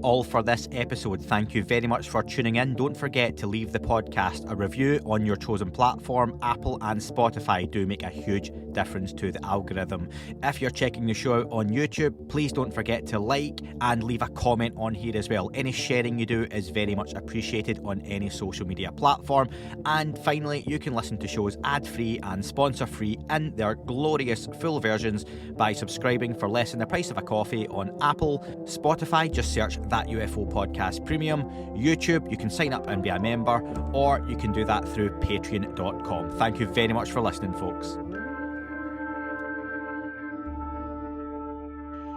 All for this episode. Thank you very much for tuning in. Don't forget to leave the podcast a review on your chosen platform. Apple and Spotify do make a huge difference to the algorithm. If you're checking the show out on YouTube, please don't forget to like and leave a comment on here as well. Any sharing you do is very much appreciated on any social media platform. And finally, you can listen to shows ad-free and sponsor-free in their glorious full versions by subscribing for less than the price of a coffee on Apple, Spotify, just search That UFO Podcast Premium. YouTube, you can sign up and be a member, or you can do that through patreon.com. Thank you very much for listening, folks.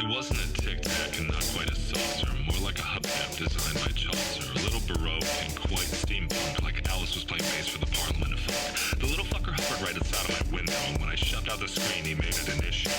It wasn't a tic-tac and not quite a saucer, more like a hubcap designed by Chaucer, a little baroque and quite steampunk, like Alice was playing bass for the Parliament of Folk. The little fucker hovered right outside of my window, and when I shoved out the screen, he made it an issue.